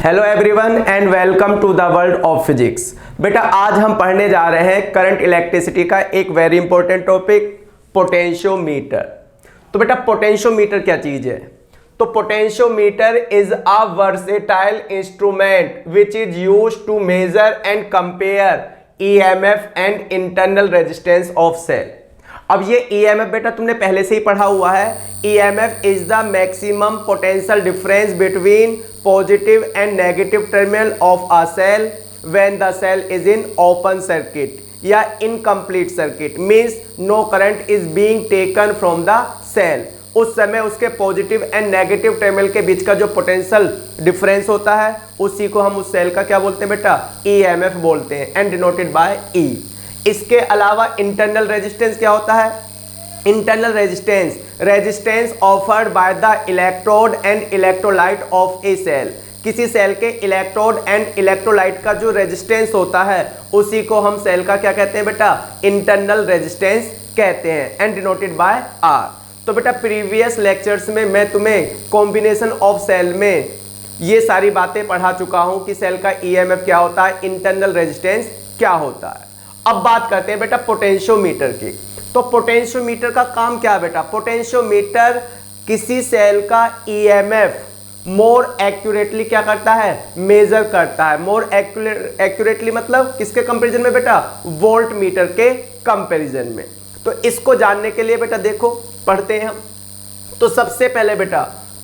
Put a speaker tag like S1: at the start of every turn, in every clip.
S1: Hello everyone and welcome to the world of physics. बेटा आज हम पढ़ने जा रहे हैं करंट इलेक्ट्रिसिटी का एक वेरी इंपॉर्टेंट टॉपिक पोटेंशियोमीटर। तो बेटा पोटेंशियोमीटर क्या चीज है? तो potentiometer is a versatile instrument which is used to measure and compare EMF and internal resistance of cell. अब ये ईएमएफ बेटा तुमने पहले से ही पढ़ा हुआ है। EMF is the maximum potential difference between positive and negative terminal of a cell when the cell is in open circuit या incomplete circuit, means no current is being taken from the cell. उस समय उसके positive and negative terminal के बीच का जो potential difference होता है उसी को हम उस सेल का क्या बोलते हैं बेटा? ईएमएफ बोलते हैं एंड डिनोटेड बाय ई। इसके अलावा इंटरनल रेजिस्टेंस क्या होता है? Internal resistance offered by the electrode and electrolyte of a cell. किसी सेल के इलेक्ट्रोड एंड इलेक्ट्रोलाइट का जो रेजिस्टेंस होता है उसी को हम सेल का क्या कहते हैं बेटा? इंटरनल रेजिस्टेंस कहते हैं एंड डिनोटेड बाय आर। तो बेटा प्रीवियस लेक्चर्स में मैं तुम्हें कॉम्बिनेशन ऑफ सेल में ये सारी बातें पढ़ा चुका हूं कि सेल का ईएमएफ क्या होता है, इंटरनल रेजिस्टेंस क्या होता है। अब बात करते हैं बेटा पोटेंशियोमीटर की। तो पोटेंशियोमीटर का काम क्या है बेटा? पोटेंशियोमीटर किसी सेल का ईएमएफ मोर एक्यूरेटली क्या करता है? मेजर करता है। मोर एक्यूरेटली मतलब किसके कंपैरिजन में बेटा? वोल्ट मीटर के कंपैरिजन में। तो इसको जानने के लिए बेटा देखो पढ़ते हैं हम। तो सबसे पहले बेटा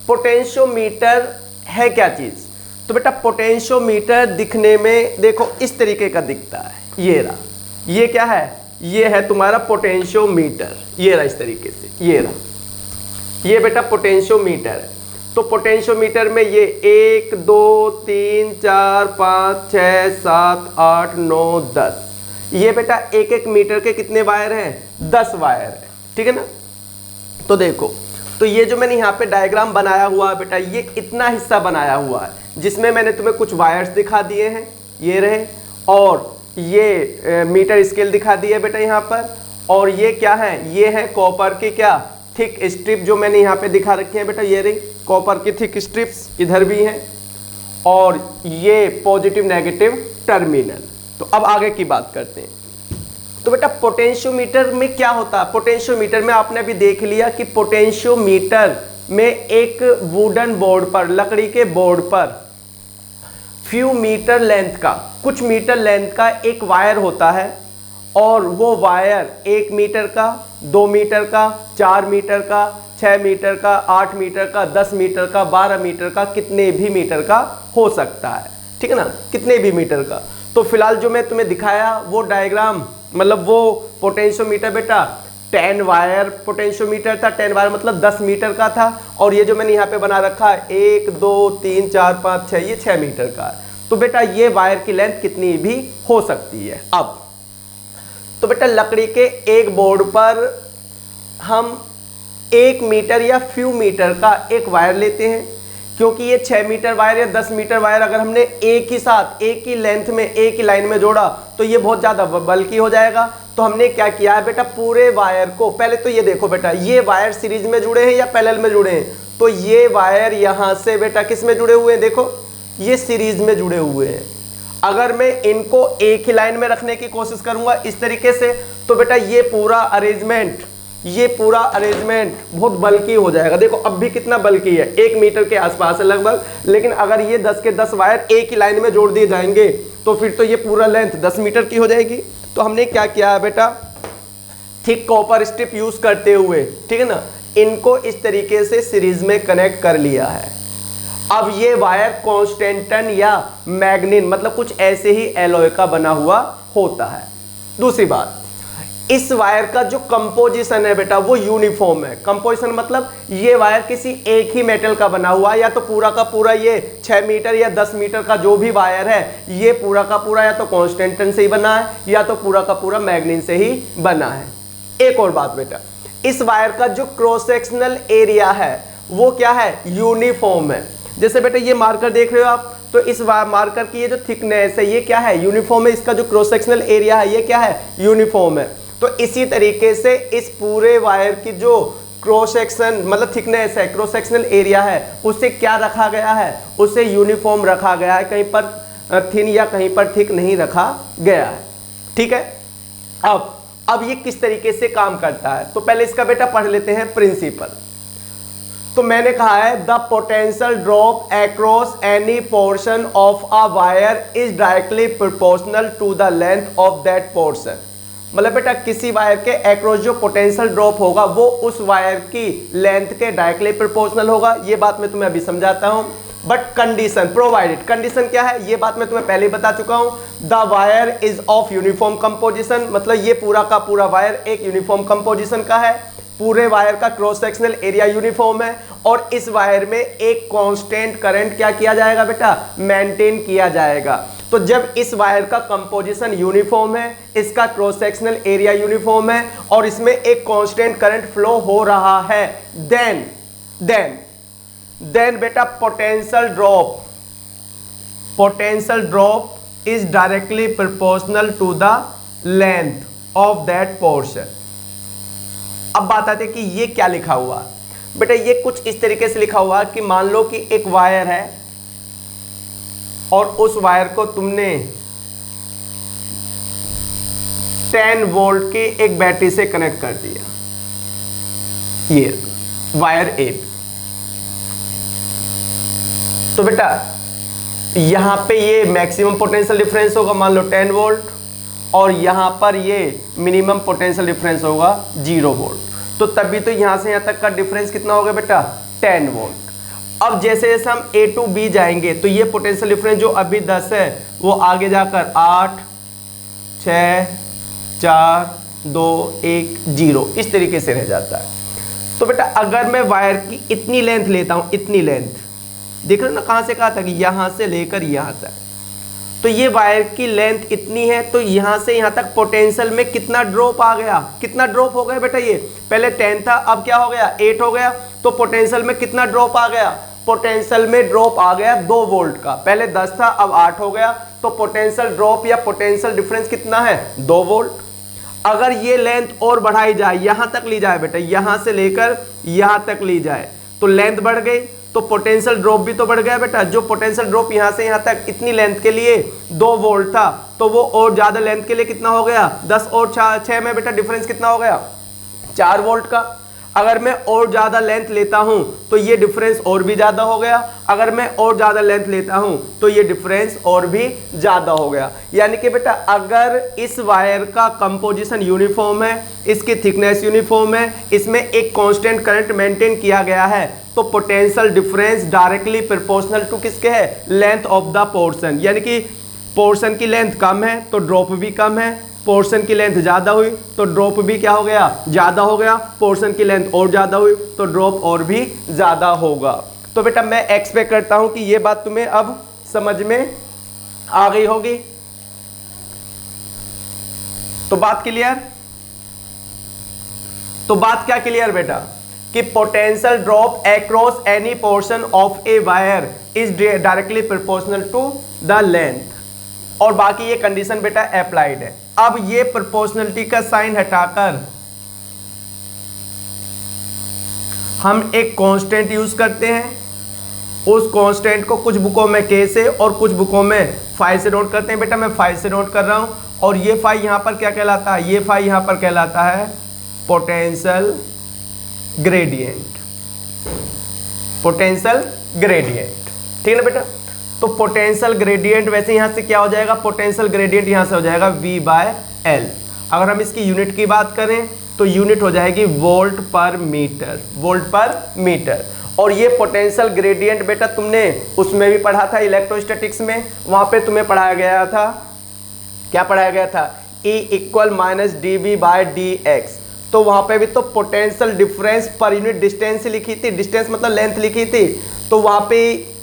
S1: पोटेंशियोमीटर है क्या चीज? तो बेटा पोटेंशियोमीटर दिखने में देखो इस तरीके का दिखता है। ये रहा, ये क्या है? ये है तुम्हारा पोटेंशियोमीटर। ये रहा इस तरीके से, ये रहा, ये बेटा पोटेंशियोमीटर है। तो पोटेंशियोमीटर में ये 1 2 3 4 5 6 7 8 9 10, ये बेटा एक एक मीटर के कितने वायर हैं? 10 वायर है, ठीक है ना। तो देखो, तो ये जो मैंने यहाँ पे डायग्राम बनाया हुआ है बेटा, ये इतना हिस्सा बनाया हुआ है जिसमें मैंने तुम्हें कुछ वायर्स दिखा दिए हैं, ये रहे, और ये मीटर स्केल दिखा दी है बेटा यहाँ पर। और ये क्या है? ये है कॉपर की क्या थिक स्ट्रिप जो मैंने यहाँ पे दिखा रखी है बेटा, ये रही कॉपर की थिक स्ट्रिप्स, इधर भी हैं, और ये पॉजिटिव नेगेटिव टर्मिनल। तो अब आगे की बात करते हैं। तो बेटा पोटेंशियोमीटर में क्या होता है? पोटेंशियोमीटर में आपने अभी देख लिया कि पोटेंशियोमीटर में एक वुडन बोर्ड पर, लकड़ी के बोर्ड पर फ्यू मीटर लेंथ का, कुछ मीटर लेंथ का एक वायर होता है, और वो वायर 1 मीटर का, 2 मीटर का, 4 मीटर का, 6 मीटर का, 8 मीटर का, 10 मीटर का, 12 मीटर का, कितने भी मीटर का हो सकता है, ठीक है ना, कितने भी मीटर का। तो फिलहाल जो मैं तुम्हें दिखाया वो डायग्राम, मतलब वो पोटेंशियोमीटर बेटा 10 वायर पोटेंशियोमीटर था। 10 वायर मतलब 10 मीटर का था। और ये जो मैंने यहाँ पे बना रखा है 1 2 3 4 5 6, ये 6 मीटर का है। तो बेटा ये वायर की लेंथ कितनी भी हो सकती है। अब तो बेटा लकड़ी के एक बोर्ड पर हम 1 मीटर या फ्यू मीटर का एक वायर लेते हैं, क्योंकि ये 6 मीटर वायर या 10 मीटर वायर अगर हमने एक ही साथ, एक ही लेंथ में, एक ही लाइन में जोड़ा तो ये बहुत ज़्यादा बल्की हो जाएगा। तो हमने क्या किया है बेटा, पूरे वायर को, पहले तो ये देखो बेटा, ये वायर सीरीज में जुड़े हैं या पैरेलल में जुड़े हैं? तो ये वायर यहाँ से बेटा किस में जुड़े हुए हैं? देखो ये सीरीज में जुड़े हुए हैं। अगर मैं इनको एक ही लाइन में रखने की कोशिश करूँगा इस तरीके से, तो बेटा ये पूरा अरेंजमेंट बहुत बल्की हो जाएगा। देखो अब भी कितना बल्की है, 1 मीटर के आसपास है लगभग। लेकिन अगर ये 10 के 10 वायर एक ही लाइन में जोड़ दिए जाएंगे तो फिर तो ये पूरा लेंथ 10 मीटर की हो जाएगी। तो हमने क्या किया है बेटा, थिक कॉपर स्ट्रिप यूज करते हुए, ठीक है ना, इनको इस तरीके से सीरीज में कनेक्ट कर लिया है। अब ये वायर कॉन्स्टेंटन या मैग्नीन मतलब कुछ ऐसे ही एलॉय का बना हुआ होता है। दूसरी बात, इस वायर का जो कंपोजिशन है बेटा वो यूनिफॉर्म है। कंपोजिशन मतलब ये वायर किसी एक ही मेटल का बना हुआ है, या तो पूरा का पूरा ये 6 मीटर या 10 मीटर का जो भी वायर है ये पूरा का पूरा या तो कॉन्स्टेंटन से ही बना है या तो पूरा का पूरा मैग्नीन से ही बना है। एक और बात बेटा, इस वायर का जो क्रॉस सेक्शनल एरिया है वो क्या है? यूनिफॉर्म है। जैसे बेटा ये मार्कर देख रहे हो आप, तो इस मार्कर की ये जो थिकनेस है ये क्या है? यूनिफॉर्म है। इसका जो क्रॉस सेक्शनल एरिया है ये क्या है? यूनिफॉर्म है। तो इसी तरीके से इस पूरे वायर की जो क्रॉस सेक्शन मतलब थिकनेस है, क्रॉस सेक्शनल एरिया है, उसे क्या रखा गया है, उसे यूनिफॉर्म रखा गया है, कहीं पर थिन या कहीं पर थिक नहीं रखा गया है। ठीक है, अब ये किस तरीके से काम करता है, तो पहले इसका बेटा पढ़ लेते हैं प्रिंसिपल। तो मैंने कहा है the potential drop across any portion of a wire is directly proportional to the length of that portion. मतलब बेटा किसी वायर के अक्रॉस जो पोटेंशियल ड्रॉप होगा वो उस वायर की लेंथ के डायरेक्टली प्रोपोर्शनल होगा। ये बात मैं तुम्हें अभी समझाता हूं। बट कंडीशन प्रोवाइडेड, कंडीशन क्या है ये बात मैं तुम्हें पहले ही बता चुका हूं। The wire is of uniform composition, मतलब ये पूरा का पूरा वायर एक यूनिफॉर्म कंपोजिशन का है, पूरे वायर का क्रॉस सेक्शनल एरिया यूनिफॉर्म है और इस वायर में एक कांस्टेंट करंट क्या किया जाएगा बेटा, मेंटेन किया जाएगा। तो जब इस वायर का कंपोजिशन यूनिफॉर्म है, इसका क्रॉस सेक्शनल एरिया यूनिफॉर्म है और इसमें एक कांस्टेंट करंट फ्लो हो रहा है, देन बेटा potential drop is directly proportional to the length of that portion. अब बात आती है कि ये क्या लिखा हुआ बेटा, ये कुछ इस तरीके से लिखा हुआ कि मान लो कि एक वायर है और उस वायर को तुमने 10 वोल्ट की एक बैटरी से कनेक्ट कर दिया, ये वायर ए। तो बेटा यहां पे ये मैक्सिमम पोटेंशियल डिफरेंस होगा मान लो 10 वोल्ट और यहां पर ये मिनिमम पोटेंशियल डिफरेंस होगा 0 वोल्ट। तो तभी तो यहां से यहां तक का डिफरेंस कितना होगा बेटा, 10 वोल्ट। अब जैसे जैसे हम ए टू बी जाएंगे तो ये पोटेंशियल डिफरेंस जो अभी 10 है वो आगे जाकर 8, 6, 4, 2, 1, 0 इस तरीके से रह जाता है। तो बेटा अगर मैं वायर की इतनी लेंथ लेता हूं, इतनी लेंथ देख रहे हो ना, कहां से कहा था कि यहां से लेकर यहां तक, तो ये वायर की लेंथ इतनी है तो यहां से यहां तक पोटेंशियल में कितना ड्रॉप आ गया, कितना ड्रॉप हो गया बेटा, ये पहले 10 था अब क्या हो गया 8 हो गया। तो पोटेंशियल में कितना ड्रॉप आ गया, पोटेंशियल में ड्रॉप आ गया 2 वोल्ट का, पहले 10 था अब 8 हो गया। तो पोटेंशियल ड्रॉप या पोटेंशियल डिफरेंस कितना है, 2 वोल्ट। अगर ये लेंथ और बढ़ाई जाए, यहां तक ली जाए बेटा, यहां से लेकर यहां तक ली जाए तो लेंथ बढ़ गई, तो पोटेंशियल ड्रॉप भी तो बढ़ गया बेटा। जो पोटेंशियल ड्रॉप यहां से यहां तक इतनी लेंथ के लिए 2 वोल्ट था तो वो और ज्यादा लेंथ के लिए कितना हो गया, 10 और 6 में बेटा डिफरेंस कितना हो गया, 4 वोल्ट का। अगर मैं और ज्यादा लेंथ लेता हूं तो ये डिफरेंस और भी ज्यादा हो गया, अगर मैं और ज्यादा लेंथ लेता हूं तो ये डिफरेंस और भी ज्यादा हो गया। यानी कि बेटा अगर इस वायर का कंपोजिशन यूनिफॉर्म है, इसकी थिकनेस यूनिफॉर्म है, इसमें एक कांस्टेंट करंट मेंटेन किया गया है, तो potential difference directly proportional to किसके है, लेंथ ऑफ द पोर्शन। यानी कि पोर्शन की लेंथ कम है तो ड्रॉप भी कम है, पोर्शन की लेंथ ज्यादा हुई तो ड्रॉप भी क्या हो गया, ज्यादा हो गया, पोर्शन की लेंथ और ज्यादा हुई तो ड्रॉप और भी ज्यादा होगा। तो बेटा मैं एक्सपेक्ट करता हूं कि ये बात तुम्हें अब समझ में आ गई होगी। तो बात क्लियर, तो बात क्या क्लियर बेटा कि potential drop across any portion of a wire is directly proportional to the length. और बाकी ये कंडीशन बेटा अप्लाइड है। अब ये प्रोपोर्शनलिटी का साइन हटाकर हम एक कांस्टेंट यूज करते हैं, उस कांस्टेंट को कुछ बुकों में के से और कुछ बुकों में फाई से नोट करते हैं। बेटा मैं फाई से नोट कर रहा हूं और ये फाई यहां पर क्या कहलाता है, ये फाई यहां पर कहलाता है पोटेंशियल ग्रेडियंट, पोटेंशियल ग्रेडियंट। ठीक है ना बेटा, तो पोटेंशियल ग्रेडियंट वैसे यहां से क्या हो जाएगा, पोटेंशियल ग्रेडियंट यहां से हो जाएगा V/L। अगर हम इसकी यूनिट की बात करें तो यूनिट हो जाएगी वोल्ट पर मीटर, वोल्ट पर मीटर। और ये पोटेंशियल ग्रेडियंट बेटा तुमने उसमें भी पढ़ा था इलेक्ट्रोस्टैटिक्स में, वहां पे तुम्हें पढ़ाया गया था, क्या पढ़ाया गया था, E = dV/dx। तो वहां पे भी तो potential difference per unit distance लिखी थी, डिस्टेंस मतलब लेंथ लिखी थी, तो वहां पे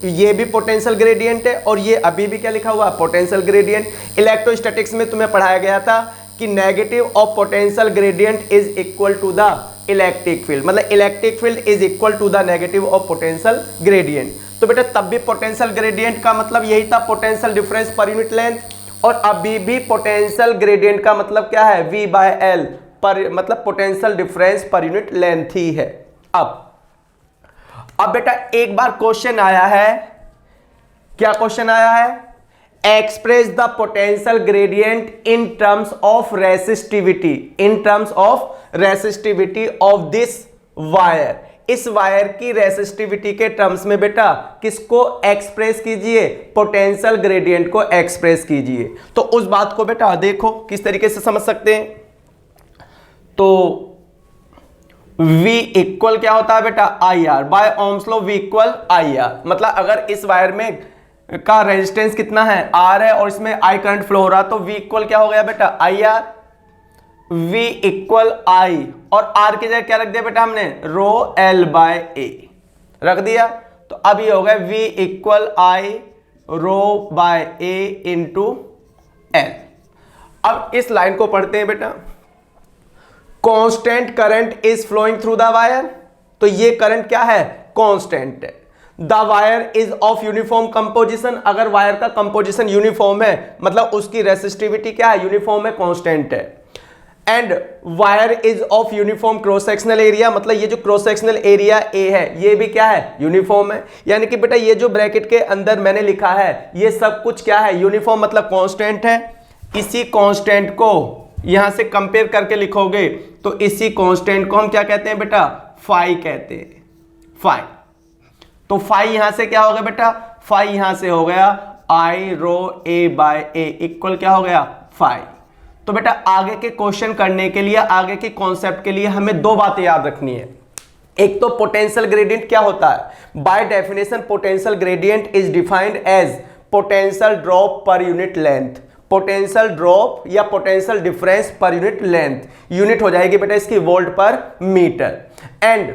S1: ये भी पोटेंशियल ग्रेडियंट है और ये अभी भी क्या लिखा हुआ है, पोटेंशियल ग्रेडियंट। इलेक्ट्रोस्टैटिक्स में तुम्हें पढ़ाया गया था कि negative of potential gradient is equal to the electric field, मतलब electric field is equal to the negative of potential gradient. तो बेटा तब भी पोटेंशियल ग्रेडियंट का मतलब यही था, potential difference per unit length, और अभी भी पोटेंशियल ग्रेडियंट का मतलब क्या है, V/L पर, मतलब potential difference per unit length ही है। अब बेटा एक बार क्वेश्चन आया है, क्या क्वेश्चन आया है? Express the potential gradient in terms of resistivity, in terms of resistivity of this wire. इस वायर की रेसिस्टिविटी के टर्म्स में बेटा किसको एक्सप्रेस कीजिए? पोटेंशियल ग्रेडियंट को एक्सप्रेस कीजिए। तो उस बात को बेटा देखो किस तरीके से समझ सकते हैं। तो V इक्वल क्या होता है बेटा? I R. By Ohm's law V equal I R. मतलब अगर इस वायर में का रेजिस्टेंस कितना है? R है और इसमें I करंट फ्लो हो रहा, तो V इक्वल क्या हो गया बेटा? I are. V equal I और R की जगह क्या रख दिया बेटा हमने? रो L बाय A रख दिया। तो अब ये हो गया V equal I rho by A into L। अब इस लाइन को पढ़ते हैं बेटा। Constant current is flowing through the wire. तो ये करंट क्या है? कांस्टेंट है। The wire is of uniform composition. अगर वायर का कंपोजिशन यूनिफॉर्म है मतलब उसकी रेसिस्टिविटी क्या है? यूनिफॉर्म है, कांस्टेंट है। And wire is of uniform cross sectional area. मतलब ये जो क्रॉस सेक्शनल एरिया ए है ये भी क्या है? यूनिफॉर्म है। यानी कि बेटा ये जो ब्रैकेट के अंदर मैंने लिखा है ये सब कुछ क्या है? यूनिफॉर्म मतलब कांस्टेंट है। इसी कांस्टेंट को यहां से कंपेयर करके लिखोगे तो इसी कांस्टेंट को हम क्या कहते हैं बेटा? फाई कहते हैं, फाई। तो फाई यहां से क्या हो गया बेटा? फाई यहां से हो गया आई रो ए बाय ए इक्वल क्या हो गया? फाई। तो बेटा आगे के क्वेश्चन करने के लिए, आगे के कॉन्सेप्ट के लिए हमें दो बातें याद रखनी है। एक तो पोटेंशियल ग्रेडियंट क्या होता है? By definition potential gradient is defined as potential drop per unit length. Potential drop या potential difference per unit length, unit हो जाएगी बेटा इसकी वोल्ट पर मीटर। एंड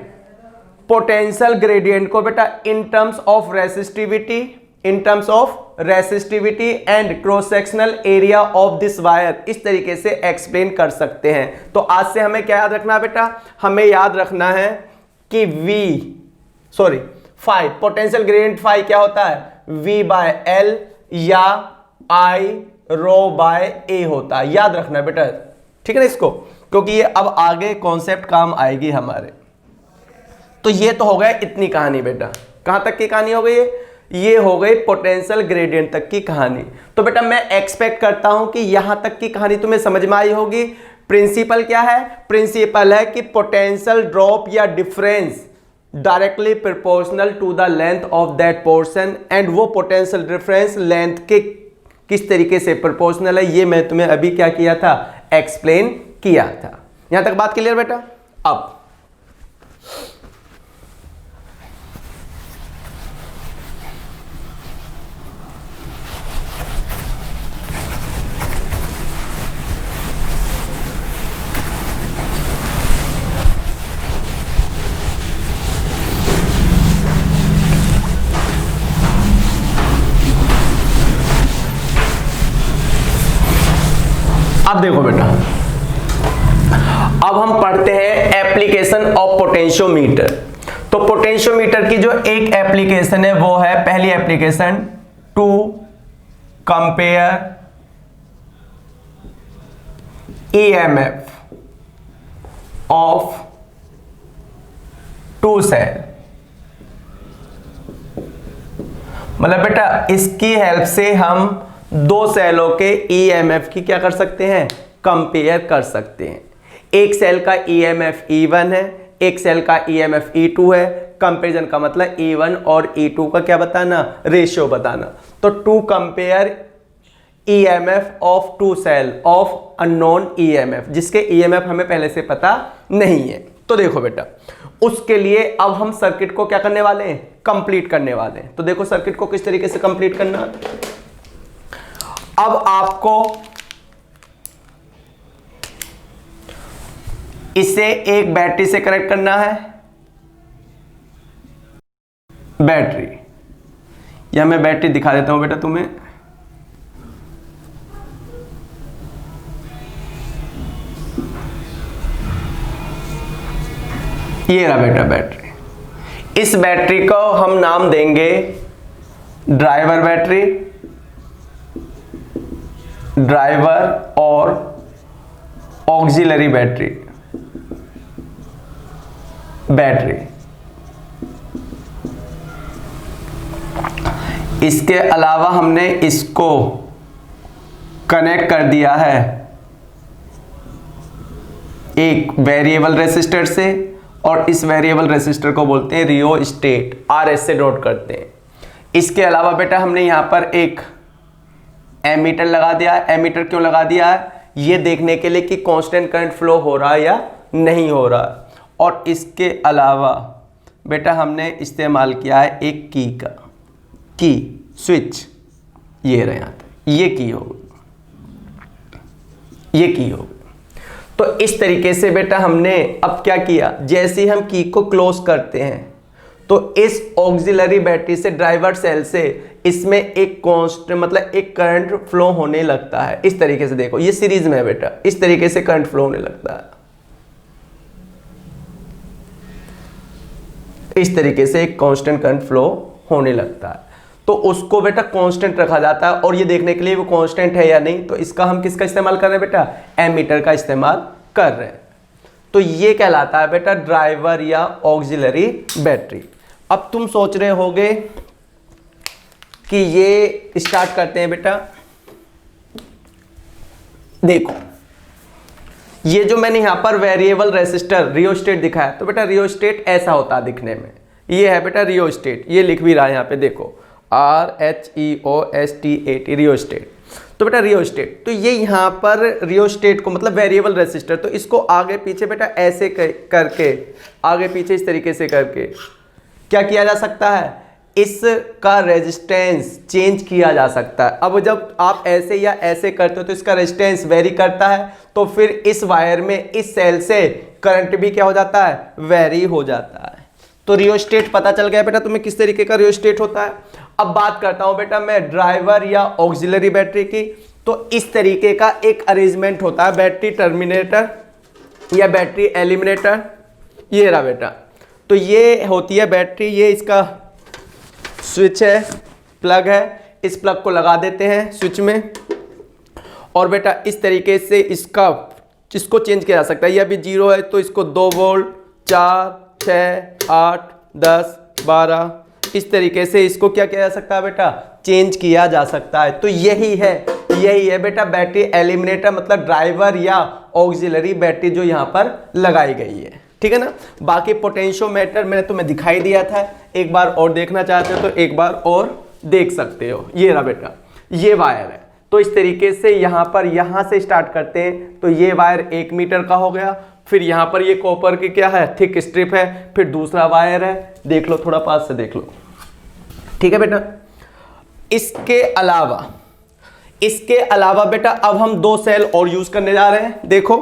S1: पोटेंशियल ग्रेडियंट को बेटा in terms of resistivity, in terms of resistivity and cross sectional area of this wire इस तरीके से एक्सप्लेन कर सकते हैं। तो आज से हमें क्या याद रखना है बेटा? हमें याद रखना है कि फाई, पोटेंशियल ग्रेडियंट फाई क्या होता है? V बाय L या I रो बाय ए होता है। याद रखना बेटा, ठीक है ना इसको, क्योंकि ये अब आगे कॉन्सेप्ट काम आएगी हमारे। तो ये तो हो गया इतनी कहानी बेटा। कहां तक की कहानी हो गई? ये हो गई पोटेंशियल ग्रेडियंट तक की कहानी। तो बेटा मैं एक्सपेक्ट करता हूं कि यहां तक की कहानी तुम्हें समझ में आई होगी। प्रिंसिपल क्या है? प्रिंसिपल है कि पोटेंशियल ड्रॉप या difference directly proportional to the length of that portion. And वो पोटेंशियल डिफरेंस लेंथ के किस तरीके से प्रोपोर्शनल है ये मैं तुम्हें अभी क्या किया था? एक्सप्लेन किया था। यहां तक बात क्लियर बेटा? अब अब देखो बेटा, अब हम पढ़ते हैं एप्लीकेशन ऑफ पोटेंशियोमीटर। तो पोटेंशियोमीटर की जो एक एप्लीकेशन है वो है, पहली application to compare EMF of two cell. मतलब बेटा इसकी हेल्प से हम दो सेलों के ईएमएफ की क्या कर सकते हैं? कंपेयर कर सकते हैं। एक सेल का ईएमएफ E1 है, एक सेल का ईएमएफ E2 है। कंपैरिजन का मतलब E1 और E2 का क्या बताना? रेशियो बताना। तो to compare EMF of two cell of unknown EMF, जिसके ईएमएफ हमें पहले से पता नहीं है। तो देखो बेटा उसके लिए अब हम सर्किट को क्या करने वाले हैं? कंप्लीट करने वाले हैं। तो देखो सर्किट को किस तरीके से कंप्लीट करना। अब आपको इसे एक बैटरी से कनेक्ट करना है। बैटरी, या मैं बैटरी दिखा देता हूं बेटा तुम्हें। ये रहा बेटा बैटरी। इस बैटरी को हम नाम देंगे ड्राइवर बैटरी, ड्राइवर और ऑक्सिलरी बैटरी। बैटरी। इसके अलावा हमने इसको कनेक्ट कर दिया है एक वेरिएबल रेसिस्टर से, और इस वेरिएबल रेसिस्टर को बोलते हैं रियोस्टेट, RS से नोट करते हैं। इसके अलावा बेटा हमने यहाँ पर एक एमीटर लगा दिया है। एमीटर क्यों लगा दिया है? ये देखने के लिए कि कांस्टेंट करंट फ्लो हो रहा है या नहीं हो रहा है। और इसके अलावा बेटा हमने इस्तेमाल किया है एक की स्विच, ये रहे यहाँ पे, ये की होगी। तो इस तरीके से बेटा हमने अब क्या किया, जैसे ही हम की को क्लोज करते हैं तो इस ऑक्सिलरी बैटरी से, ड्राइवर सेल से, इसमें एक कांस्टेंट मतलब एक करंट फ्लो होने लगता है। इस तरीके से देखो, ये सीरीज में है बेटा, इस तरीके से करंट फ्लो होने लगता है। इस तरीके से एक कांस्टेंट करंट फ्लो होने लगता है, तो उसको बेटा कांस्टेंट रखा जाता है। और ये देखने के लिए वो कांस्टेंट है या नहीं, तो इसका हम किसका इस्तेमाल कर रहे हैं बेटा? एमीटर का इस्तेमाल कर रहे हैं। तो ये कहलाता है बेटा ड्राइवर या ऑक्सिलरी बैटरी। अब तुम सोच रहे होगे कि ये स्टार्ट करते हैं बेटा। देखो, ये जो मैंने यहां पर वेरिएबल रेसिस्टर रियोस्टेट दिखाया, तो बेटा रियोस्टेट ऐसा होता है दिखने में। ये है बेटा रियोस्टेट, ये लिख भी रहा है यहाँ पे, देखो RHEOSTAT, रियोस्टेट। तो बेटा रियोस्टेट, तो ये यहाँ पर रियोस्टेट को मतलब वेरिएबल रेसिस्टर, तो इसको आगे पीछे बेटा ऐसे करके, आगे पीछे इस तरीके से करके क्या किया जा सकता है, इसका रेजिस्टेंस चेंज किया जा सकता है। अब जब आप ऐसे या ऐसे करते हो तो इसका रेजिस्टेंस वेरी करता है, तो फिर इस वायर में, इस सेल से करंट भी क्या हो जाता है, वेरी हो जाता है। तो रियोस्टेट पता चल गया बेटा तुम्हें किस तरीके का रियोस्टेट होता है। अब बात करता हूं बेटा मैं ड्राइवर या ऑक्सिलरी बैटरी की। तो इस तरीके का एक अरेंजमेंट होता है, बैटरी टर्मिनेटर या बैटरी एलिमिनेटर, ये रहा बेटा। तो ये होती है बैटरी, ये इसका स्विच है, प्लग है, इस प्लग को लगा देते हैं स्विच में, और बेटा इस तरीके से इसको चेंज किया जा सकता है। ये अभी 0 है तो इसको 2 वोल्ट, 4, 6, 8, 10, 12, इस तरीके से इसको क्या किया जा सकता है बेटा, चेंज किया जा सकता है। तो यही है बेटा बैटरी एलिमिनेटर, मतलब ड्राइवर या ऑक्सिलरी बैटरी जो यहाँ पर लगाई गई है, ठीक है ना। बाकी पोटेंशियोमीटर मैंने तुम्हें दिखाई दिया था, एक बार और देखना चाहते हो तो एक बार और देख सकते हो। ये रहा बेटा, ये वायर है। तो इस तरीके से यहाँ से स्टार्ट करते हैं, तो ये वायर 1 मीटर का हो गया। फिर यहाँ पर ये कॉपर की क्या है, थिक स्ट्रिप है। फिर दूसरा वायर है, देख लो थोड़ा पास से देख लो, ठीक है बेटा। इसके अलावा बेटा अब हम 2 सेल और यूज करने जा रहे हैं। देखो,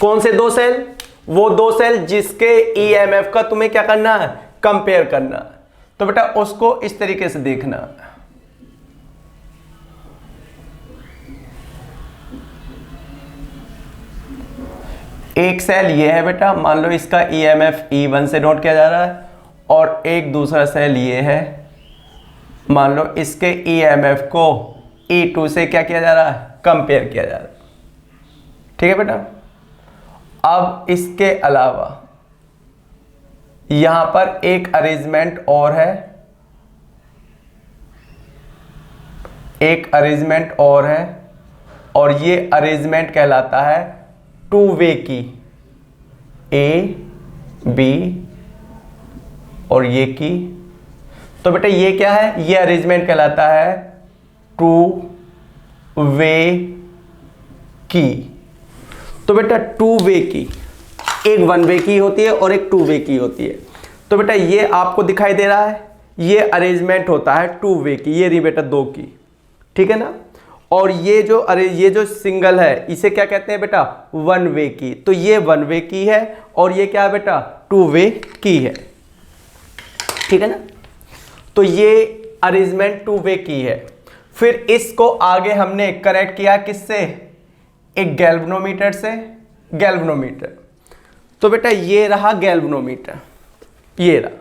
S1: कौन से 2 सेल? वो 2 सेल जिसके ईएमएफ का तुम्हें क्या करना है, कंपेयर करना है। तो बेटा उसको इस तरीके से देखना। एक सेल ये है बेटा, मान लो इसका ईएमएफ E1 से नोट किया जा रहा है, और एक दूसरा सेल ये है, मान लो इसके ईएमएफ को E2 से क्या किया जा रहा है, कंपेयर किया जा रहा है, ठीक है बेटा। अब इसके अलावा यहां पर एक अरेंजमेंट और है, और ये अरेंजमेंट कहलाता है 2 वे की, A, B और ये की। तो बेटा ये क्या है, ये अरेंजमेंट कहलाता है 2 वे की। तो बेटा 2 वे की, एक 1 वे की होती है और एक 2 वे की होती है। तो बेटा ये आपको दिखाई दे रहा है, ये अरेंजमेंट होता है 2 वे की, ये रही बेटा 2 की, ठीक है ना। और ये जो सिंगल है इसे क्या कहते हैं बेटा, 1 वे की। तो ये 1 वे की है और ये क्या है बेटा, 2 वे की है, ठीक है ना। तो ये अरेंजमेंट 2 वे की है। फिर इसको आगे हमने कनेक्ट किया किससे, एक गैल्वेनोमीटर से, गैल्वेनोमीटर। तो बेटा ये रहा गैल्वेनोमीटर, ये रहा,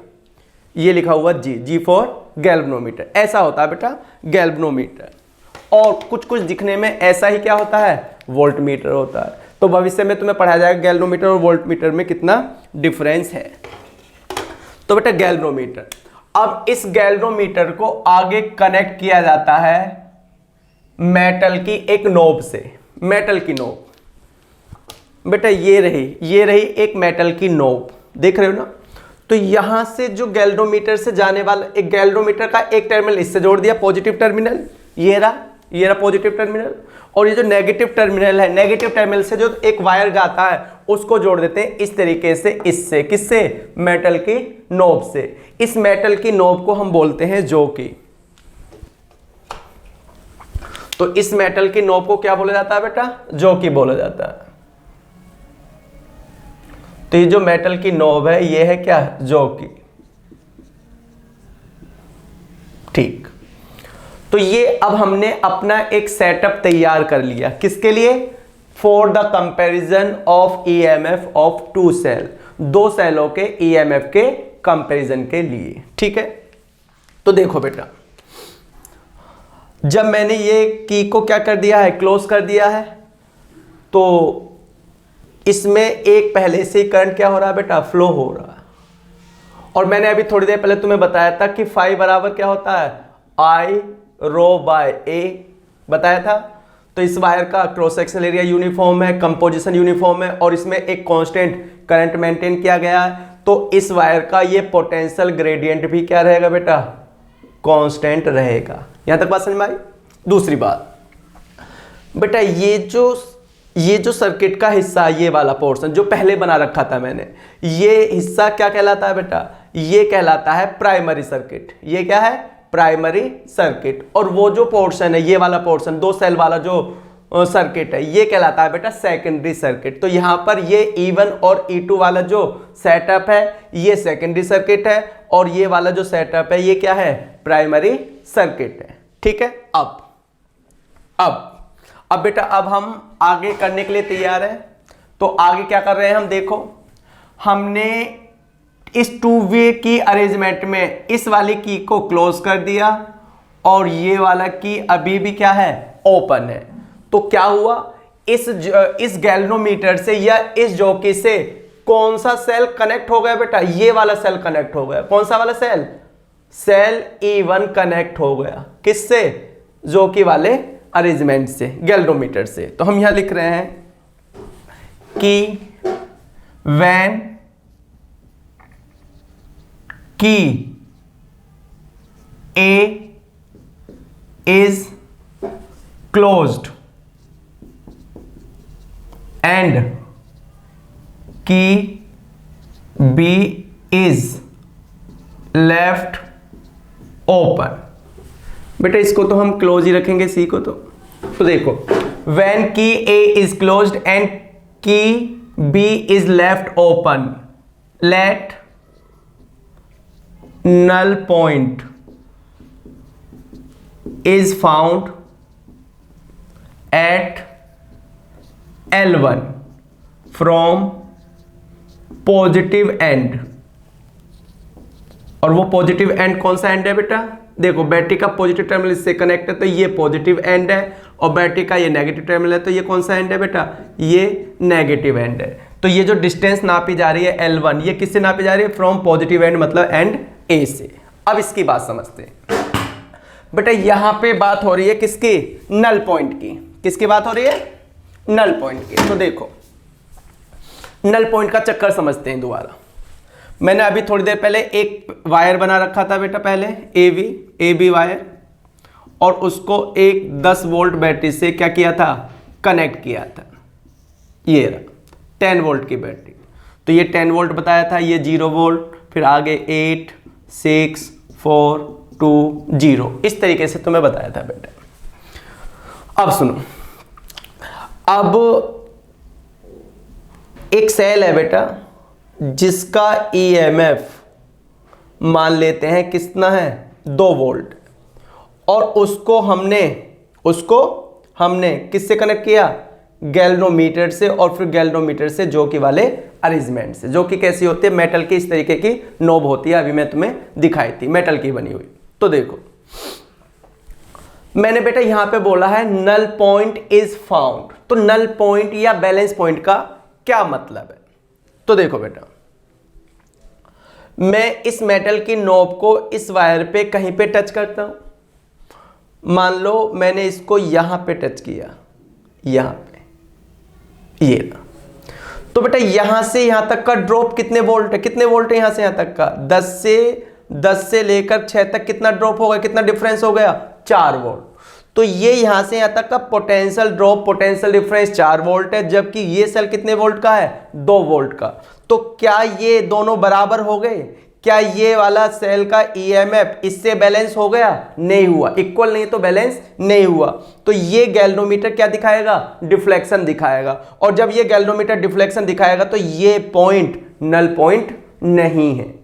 S1: ये लिखा हुआ G फॉर गैल्वेनोमीटर। ऐसा होता है बेटा गैल्वेनोमीटर। और कुछ कुछ दिखने में ऐसा ही क्या होता है, वोल्ट मीटर होता है। तो भविष्य में तुम्हें पढ़ाया जाएगा गैल्वेनोमीटर और वोल्ट मीटर में कितना डिफरेंस है। तो बेटा गैल्वेनोमीटर, अब इस गैल्वेनोमीटर को आगे कनेक्ट किया जाता है मेटल की एक नोब से। मेटल की नोब बेटा ये रही एक मेटल की नोब, देख रहे हो ना। तो यहां से जो गैल्वेनोमीटर से जाने वाला एक गैल्वेनोमीटर का एक टर्मिनल इससे जोड़ दिया, पॉजिटिव टर्मिनल, ये रहा पॉजिटिव टर्मिनल, और ये जो नेगेटिव टर्मिनल है, नेगेटिव टर्मिनल से जो एक वायर जाता है उसको जोड़ देते हैं इस तरीके से, इससे, किससे, मेटल की नोब से। इस मेटल की नोब को हम बोलते हैं जॉकी। तो इस मेटल की नोब को क्या बोला जाता है बेटा, जॉकी बोला जाता है। तो ये जो मेटल की नोब है ये है क्या, जॉकी। ठीक, तो ये अब हमने अपना एक सेटअप तैयार कर लिया, किसके लिए, for the comparison of EMF of two cell, दो सेलों के ईएमएफ के कंपैरिजन के लिए। ठीक है, तो देखो बेटा, जब मैंने ये की को क्या कर दिया है, क्लोज कर दिया है, तो इसमें एक पहले से ही करंट क्या हो रहा है बेटा, फ्लो हो रहा है। और मैंने अभी थोड़ी देर पहले तुम्हें बताया था कि फाई बराबर क्या होता है, आई रो बाय ए बताया था। तो इस वायर का क्रॉस सेक्शनल एरिया यूनिफॉर्म है, कंपोजिशन यूनिफॉर्म है, और इसमें एक कांस्टेंट करंट मेंटेन किया गया है। तो इस वायर का ये पोटेंशियल ग्रेडियंट भी क्या रहेगा बेटा, कांस्टेंट रहेगा। यहां तक बात समझ में आई। दूसरी बात बेटा, ये जो सर्किट का हिस्सा, ये वाला पोर्शन जो पहले बना रखा था मैंने, ये हिस्सा क्या कहलाता है बेटा, ये कहलाता है प्राइमरी सर्किट। ये क्या है, प्राइमरी सर्किट। और वो जो पोर्शन है, ये वाला पोर्शन, दो सेल वाला जो सर्किट है, ये कहलाता है बेटा सेकेंडरी सर्किट। तो यहां पर ये E1 और E2 वाला जो सेटअप है ये सेकेंडरी सर्किट है, और ये वाला जो सेटअप है ये क्या है, प्राइमरी सर्किट है। ठीक है, अब बेटा, अब हम आगे करने के लिए तैयार हैं। तो आगे क्या कर रहे हैं हम, देखो, हमने इस 2-वे की अरेंजमेंट में इस वाली की को क्लोज कर दिया, और ये वाला की अभी भी क्या है, ओपन है। तो क्या हुआ, इस गैल्वेनोमीटर से या इस जॉकी से कौन सा सेल कनेक्ट हो गया बेटा, ये वाला सेल कनेक्ट हो गया। कौन सा वाला सेल, सेल E1 कनेक्ट हो गया, किससे, जॉकी वाले अरेंजमेंट से, गैल्वेनोमीटर से। तो हम यहां लिख रहे हैं कि व्हेन की A is closed and key B is left open। बेटा इसको तो हम क्लोज ही रखेंगे, सी को। तो देखो, when key A is closed and key B is left open, let null point is found at L1 from positive and. और वो पॉजिटिव एंड कौन सा एंड है बेटा, देखो बैटरी का पॉजिटिव टर्मिनल इससे कनेक्ट है तो ये पॉजिटिव एंड है, और बैटरी का ये नेगेटिव टर्मिनल है तो ये कौन सा एंड है बेटा, ये नेगेटिव एंड है। तो ये जो डिस्टेंस नापी जा रही है L1, ये किससे नापी जा रही है, फ्रॉम पॉजिटिव एंड मतलब एंड ए से। अब इसकी बात समझते हैं बेटा, यहां पे बात हो रही है किसकी, नल पॉइंट की। किसकी बात हो रही है, नल पॉइंट की। तो देखो, नल पॉइंट का चक्कर समझते हैं दोबारा। मैंने अभी थोड़ी देर पहले एक वायर बना रखा था बेटा, पहले ए बी वायर, और उसको एक 10 वोल्ट बैटरी से क्या किया था, कनेक्ट किया था। ये रहा 10 वोल्ट की बैटरी। तो ये 10 वोल्ट बताया था, ये 0 वोल्ट, फिर आगे 8 6 4 2 0, इस तरीके से तुम्हें बताया था बेटा। अब सुनो, अब एक सेल है बेटा जिसका ईएमएफ मान लेते हैं कितना है, 2 वोल्ट, और उसको हमने किससे कनेक्ट किया, गैल्वेनोमीटर से, और फिर गैल्वेनोमीटर से जॉकी वाले अरेंजमेंट से। जॉकी कैसी होती है, मेटल की इस तरीके की नोब होती है, अभी मैं तुम्हें दिखाई थी, मेटल की बनी हुई। तो देखो, मैंने बेटा यहां पे बोला है नल पॉइंट इज फाउंड, तो नल पॉइंट या बैलेंस पॉइंट का क्या मतलब है? तो देखो बेटा, मैं इस मेटल की नोब को इस वायर पे कहीं पे टच करता हूं, मान लो मैंने इसको यहां पे टच किया, यहां पे, ये ना, तो बेटा यहां से यहां तक का ड्रॉप कितने वोल्ट है? कितने वोल्ट है यहां से यहां तक का? 10 से लेकर 6 तक कितना ड्रॉप हो गया, कितना डिफरेंस हो गया? 4 वोल्ट। तो ये यहां से यहां तक का potential drop, potential difference 4 volt है, जबकि ये सेल कितने वोल्ट का है? 2 वोल्ट का। तो क्या ये दोनों बराबर हो गए? क्या ये वाला सेल का ईएमएफ इससे बैलेंस हो गया? नहीं हुआ। इक्वल नहीं तो बैलेंस नहीं हुआ। तो ये गैल्वेनोमीटर क्या दिखाएगा? डिफ्लेक्शन दिखाएगा। और जब ये गैल्वेनोमीटर डिफ्लेक्शन दिखाएगा तो ये पॉइंट नल पॉइंट नहीं है।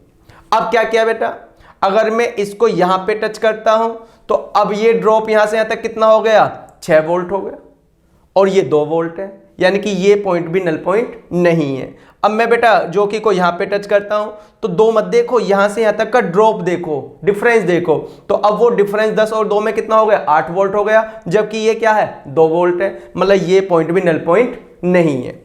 S1: अब क्या किया बेटा, अगर मैं इसको यहां पे टच करता हूं तो अब ये ड्रॉप यहां से यहां तक कितना हो गया? 6 वोल्ट हो गया, और ये 2 वोल्ट है, यानी कि ये पॉइंट भी नल पॉइंट नहीं है। अब मैं बेटा जो कि को यहां पे टच करता हूं तो 2 मत देखो, यहां से यहां तक का ड्रॉप देखो, डिफरेंस देखो, तो अब वो डिफरेंस 10 और 2 में कितना हो गया? 8 वोल्ट हो गया, जबकि ये क्या है? 2 वोल्ट है, मतलब ये पॉइंट भी नल पॉइंट नहीं है।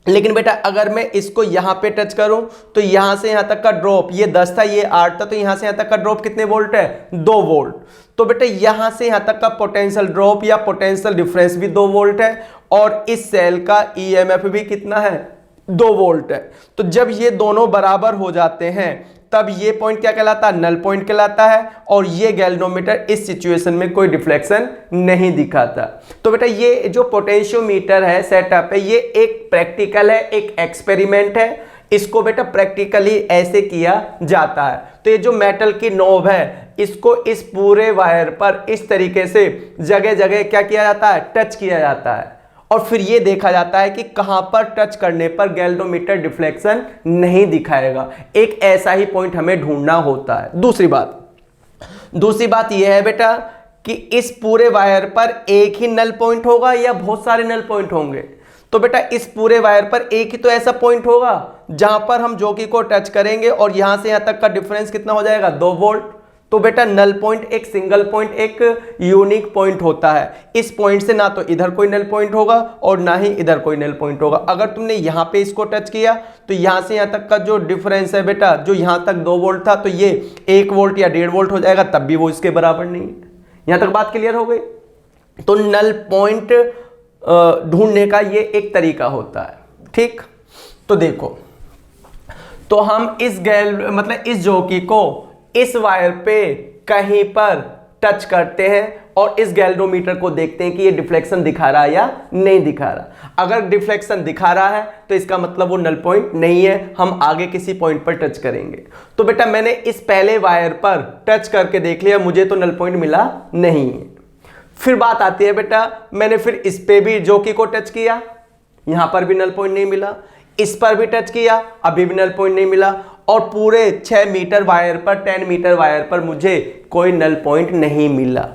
S1: लेकिन बेटा अगर मैं इसको यहां पे टच करूं तो यहां से यहां तक का ड्रॉप, ये 10 था ये 8 था, तो यहां से यहां तक का ड्रॉप कितने वोल्ट है? 2 वोल्ट। तो बेटा यहां से यहां तक का पोटेंशियल ड्रॉप या पोटेंशियल डिफरेंस भी 2 वोल्ट है, और इस सेल का ईएमएफ भी कितना है? 2 वोल्ट है। तो जब ये दोनों बराबर हो जाते हैं तब ये पॉइंट क्या कहलाता है? नल पॉइंट कहलाता है, और ये गैल्वेनोमीटर इस सिचुएशन में कोई डिफ्लेक्शन नहीं दिखाता। तो बेटा ये जो पोटेंशियोमीटर है, सेटअप है, ये एक प्रैक्टिकल है, एक एक्सपेरिमेंट है। इसको बेटा प्रैक्टिकली ऐसे किया जाता है। तो ये जो मेटल की नोब है, इसको इस पूरे वायर पर इस तरीके से जगह जगह क्या किया जाता है? टच किया जाता है, और फिर ये देखा जाता है कि कहां पर टच करने पर गैल्वेनोमीटर डिफ्लेक्शन नहीं दिखाएगा। एक ऐसा ही पॉइंट हमें ढूंढना होता है। दूसरी बात यह है बेटा कि इस पूरे वायर पर एक ही नल पॉइंट होगा या बहुत सारे नल पॉइंट होंगे? तो बेटा इस पूरे वायर पर एक ही तो ऐसा पॉइंट होगा जहां पर हम जोकी को टच करेंगे और यहां से यहां तक का डिफरेंस कितना हो जाएगा? 2 वोल्ट। तो बेटा नल पॉइंट एक सिंगल पॉइंट, एक यूनिक पॉइंट होता है। इस पॉइंट से ना तो इधर कोई नल पॉइंट होगा और ना ही इधर कोई नल पॉइंट होगा। अगर तुमने यहां पे इसको टच किया तो यहां से यहां तक का जो डिफरेंस है बेटा, जो यहां तक 2 वोल्ट था, तो ये 1 वोल्ट या 1.5 वोल्ट हो जाएगा, तब भी वो इसके बराबर नहीं है। यहां तक बात क्लियर हो गई? तो नल पॉइंट ढूंढने का ये एक तरीका होता है, ठीक। तो देखो, तो हम इस जोकी को इस वायर पे कहीं पर टच करते हैं और इस गैल्वेनोमीटर को देखते हैं कि ये डिफ्लेक्शन दिखा रहा है या नहीं दिखा रहा। अगर डिफ्लेक्शन दिखा रहा है तो इसका मतलब वो नल पॉइंट नहीं है, हम आगे किसी पॉइंट पर टच करेंगे। तो बेटा मैंने इस पहले वायर पर टच करके देख लिया, मुझे तो नल पॉइंट मिला नहीं है। फिर बात आती है बेटा, मैंने फिर इस पे भी जोकी को टच किया, यहां पर भी नल पॉइंट नहीं मिला, इस पर भी टच किया, अभी भी नल पॉइंट नहीं मिला, और पूरे 6 मीटर वायर पर, 10 मीटर वायर पर मुझे कोई नल पॉइंट नहीं मिला।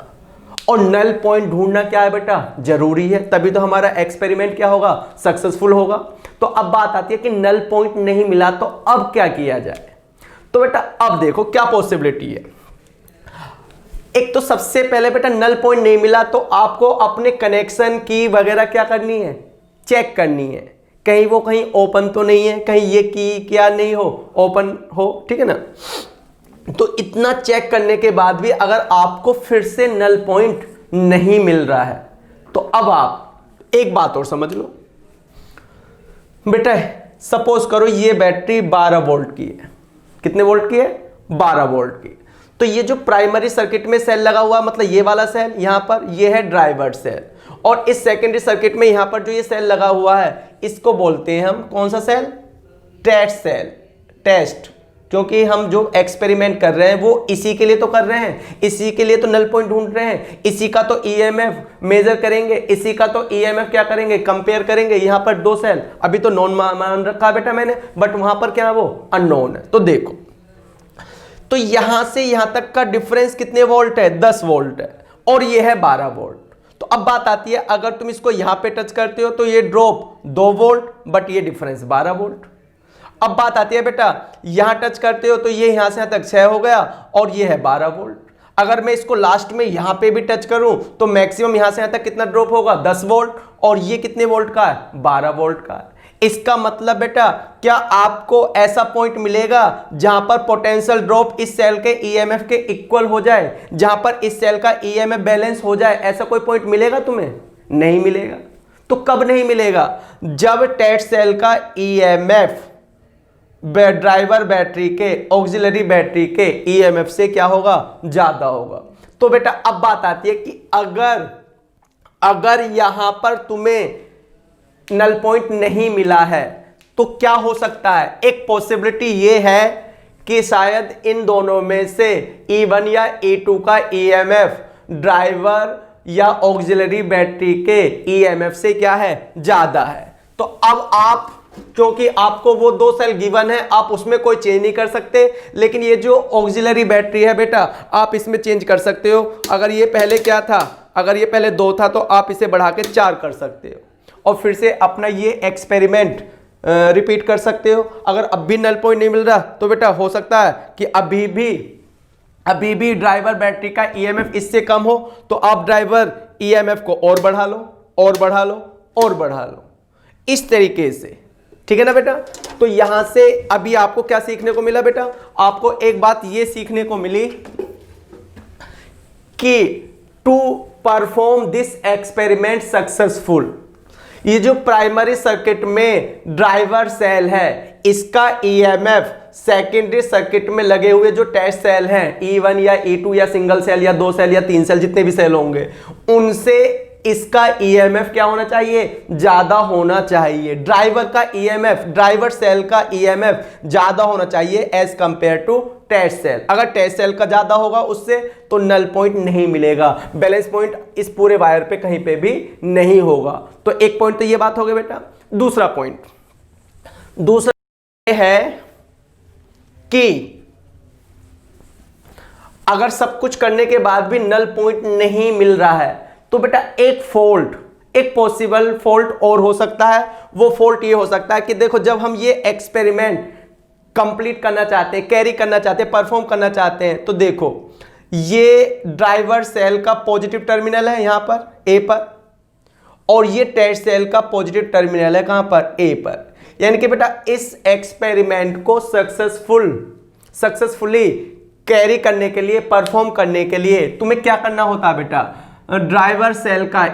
S1: और नल पॉइंट ढूंढना क्या है बेटा? जरूरी है, तभी तो हमारा एक्सपेरिमेंट क्या होगा? सक्सेसफुल होगा। तो अब बात आती है कि नल पॉइंट नहीं मिला तो अब क्या किया जाए। तो बेटा अब देखो क्या पॉसिबिलिटी है। एक तो सबसे पहले बेटा नल पॉइंट नहीं मिला तो आपको अपने कनेक्शन की वगैरह क्या करनी है? चेक करनी है, कहीं वो कहीं ओपन तो नहीं है, कहीं ये की क्या नहीं हो, ओपन हो, ठीक है ना। तो इतना चेक करने के बाद भी अगर आपको फिर से नल पॉइंट नहीं मिल रहा है तो अब आप एक बात और समझ लो बेटा, सपोज करो ये बैटरी 12 वोल्ट की है। कितने वोल्ट की है? 12 वोल्ट की। तो ये जो प्राइमरी सर्किट में सेल लगा हुआ, मतलब ये वाला सेल यहां पर, ये है ड्राइवर सेल, और इस सेकेंडरी सर्किट में यहां पर जो ये सेल लगा हुआ है इसको बोलते हैं हम कौन सा सेल? Test cell. टेस्ट, क्योंकि हम जो एक्सपेरिमेंट कर रहे हैं वो इसी के लिए तो कर रहे हैं, इसी के लिए तो नल पॉइंट ढूंढ रहे हैं, इसी का तो ईएमएफ मेजर करेंगे, इसी का तो ईएमएफ क्या करेंगे? कंपेयर करेंगे। यहां पर 2 सेल अभी तो नॉन मान रखा बेटा मैंने, बट वहां पर क्या है? वो अननोन है। तो देखो, तो यहां से यहां तक का डिफरेंस कितने वोल्ट है? 10 वोल्ट है, और ये है 12 वोल्ट। तो अब बात आती है, अगर तुम इसको यहां पे टच करते हो तो ये ड्रॉप 2 वोल्ट, बट ये डिफरेंस 12 वोल्ट। अब बात आती है बेटा, यहां टच करते हो तो ये यहां से यहां तक 6 हो गया, और ये है 12 वोल्ट। अगर मैं इसको लास्ट में यहां पे भी टच करूं तो मैक्सिमम यहां से यहां तक कितना ड्रॉप होगा 10 वोल्ट, और ये कितने वोल्ट का है 12 वोल्ट का है। इसका मतलब बेटा क्या आपको ऐसा पॉइंट मिलेगा जहां पर पोटेंशियल ड्रॉप इस सेल के ईएमएफ के इक्वल हो जाए, जहां पर इस सेल का ईएमएफ बैलेंस हो जाए, ऐसा कोई पॉइंट मिलेगा तुम्हें? नहीं मिलेगा। तो कब नहीं मिलेगा? जब टेस्ट सेल का ईएमएफ ड्राइवर बैटरी के ऑक्सिलरी बैटरी के ईएमएफ से क्या होगा ज्यादा होगा। तो बेटा अब बात आती है कि अगर यहां पर तुम्हें नल पॉइंट नहीं मिला है तो क्या हो सकता है? एक पॉसिबिलिटी ये है कि शायद इन दोनों में से E1 या E2 का ईएमएफ ड्राइवर या ऑक्सिलरी बैटरी के ईएमएफ से क्या है ज्यादा है। तो अब आप, क्योंकि आपको वो 2 सेल गिवन है, आप उसमें कोई चेंज नहीं कर सकते, लेकिन ये जो ऑक्सिलरी बैटरी है बेटा आप इसमें चेंज कर सकते हो। अगर ये पहले क्या था, अगर ये पहले 2 था तो आप इसे बढ़ा के 4 कर सकते हो और फिर से अपना ये एक्सपेरिमेंट रिपीट कर सकते हो। अगर अब भी नल पॉइंट नहीं मिल रहा तो बेटा हो सकता है कि अभी भी ड्राइवर बैटरी का ईएमएफ इससे कम हो, तो आप ड्राइवर ईएमएफ को और बढ़ा लो और बढ़ा लो और बढ़ा लो, इस तरीके से। ठीक है ना बेटा? तो यहां से अभी आपको क्या सीखने को मिला बेटा? आपको एक बात ये सीखने को मिली कि to perform this experiment successful, ये जो प्राइमरी सर्किट में ड्राइवर सेल है इसका ईएमएफ सेकेंडरी सर्किट में लगे हुए जो टेस्ट सेल हैं E1 या E2 या सिंगल सेल या 2 सेल या 3 सेल जितने भी सेल होंगे उनसे इसका ईएमएफ क्या होना चाहिए? ज्यादा होना चाहिए। ड्राइवर का ईएमएफ, ड्राइवर सेल का ईएमएफ ज्यादा होना चाहिए as compare to test cell. अगर टेस्ट सेल का ज्यादा होगा उससे तो नल पॉइंट नहीं मिलेगा, बैलेंस पॉइंट इस पूरे वायर पे कहीं पे भी नहीं होगा। तो एक पॉइंट तो ये बात हो गई बेटा। दूसरा है कि अगर सब कुछ करने के बाद भी नल पॉइंट नहीं मिल रहा है तो बेटा एक पॉसिबल फॉल्ट और हो सकता है। वो फॉल्ट ये हो सकता है कि देखो जब हम ये एक्सपेरिमेंट कंप्लीट करना चाहते हैं, कैरी करना चाहते हैं, परफॉर्म करना चाहते हैं, तो देखो ये ड्राइवर सेल का पॉजिटिव टर्मिनल है यहां पर ए पर, और ये टेस्ट सेल का पॉजिटिव टर्मिनल है कहां पर ए पर। यानी कि बेटा इस एक्सपेरिमेंट को सक्सेसफुली कैरी करने के लिए, परफॉर्म करने के लिए तुम्हें क्या करना होता है बेटा? ड्राइवर सेल का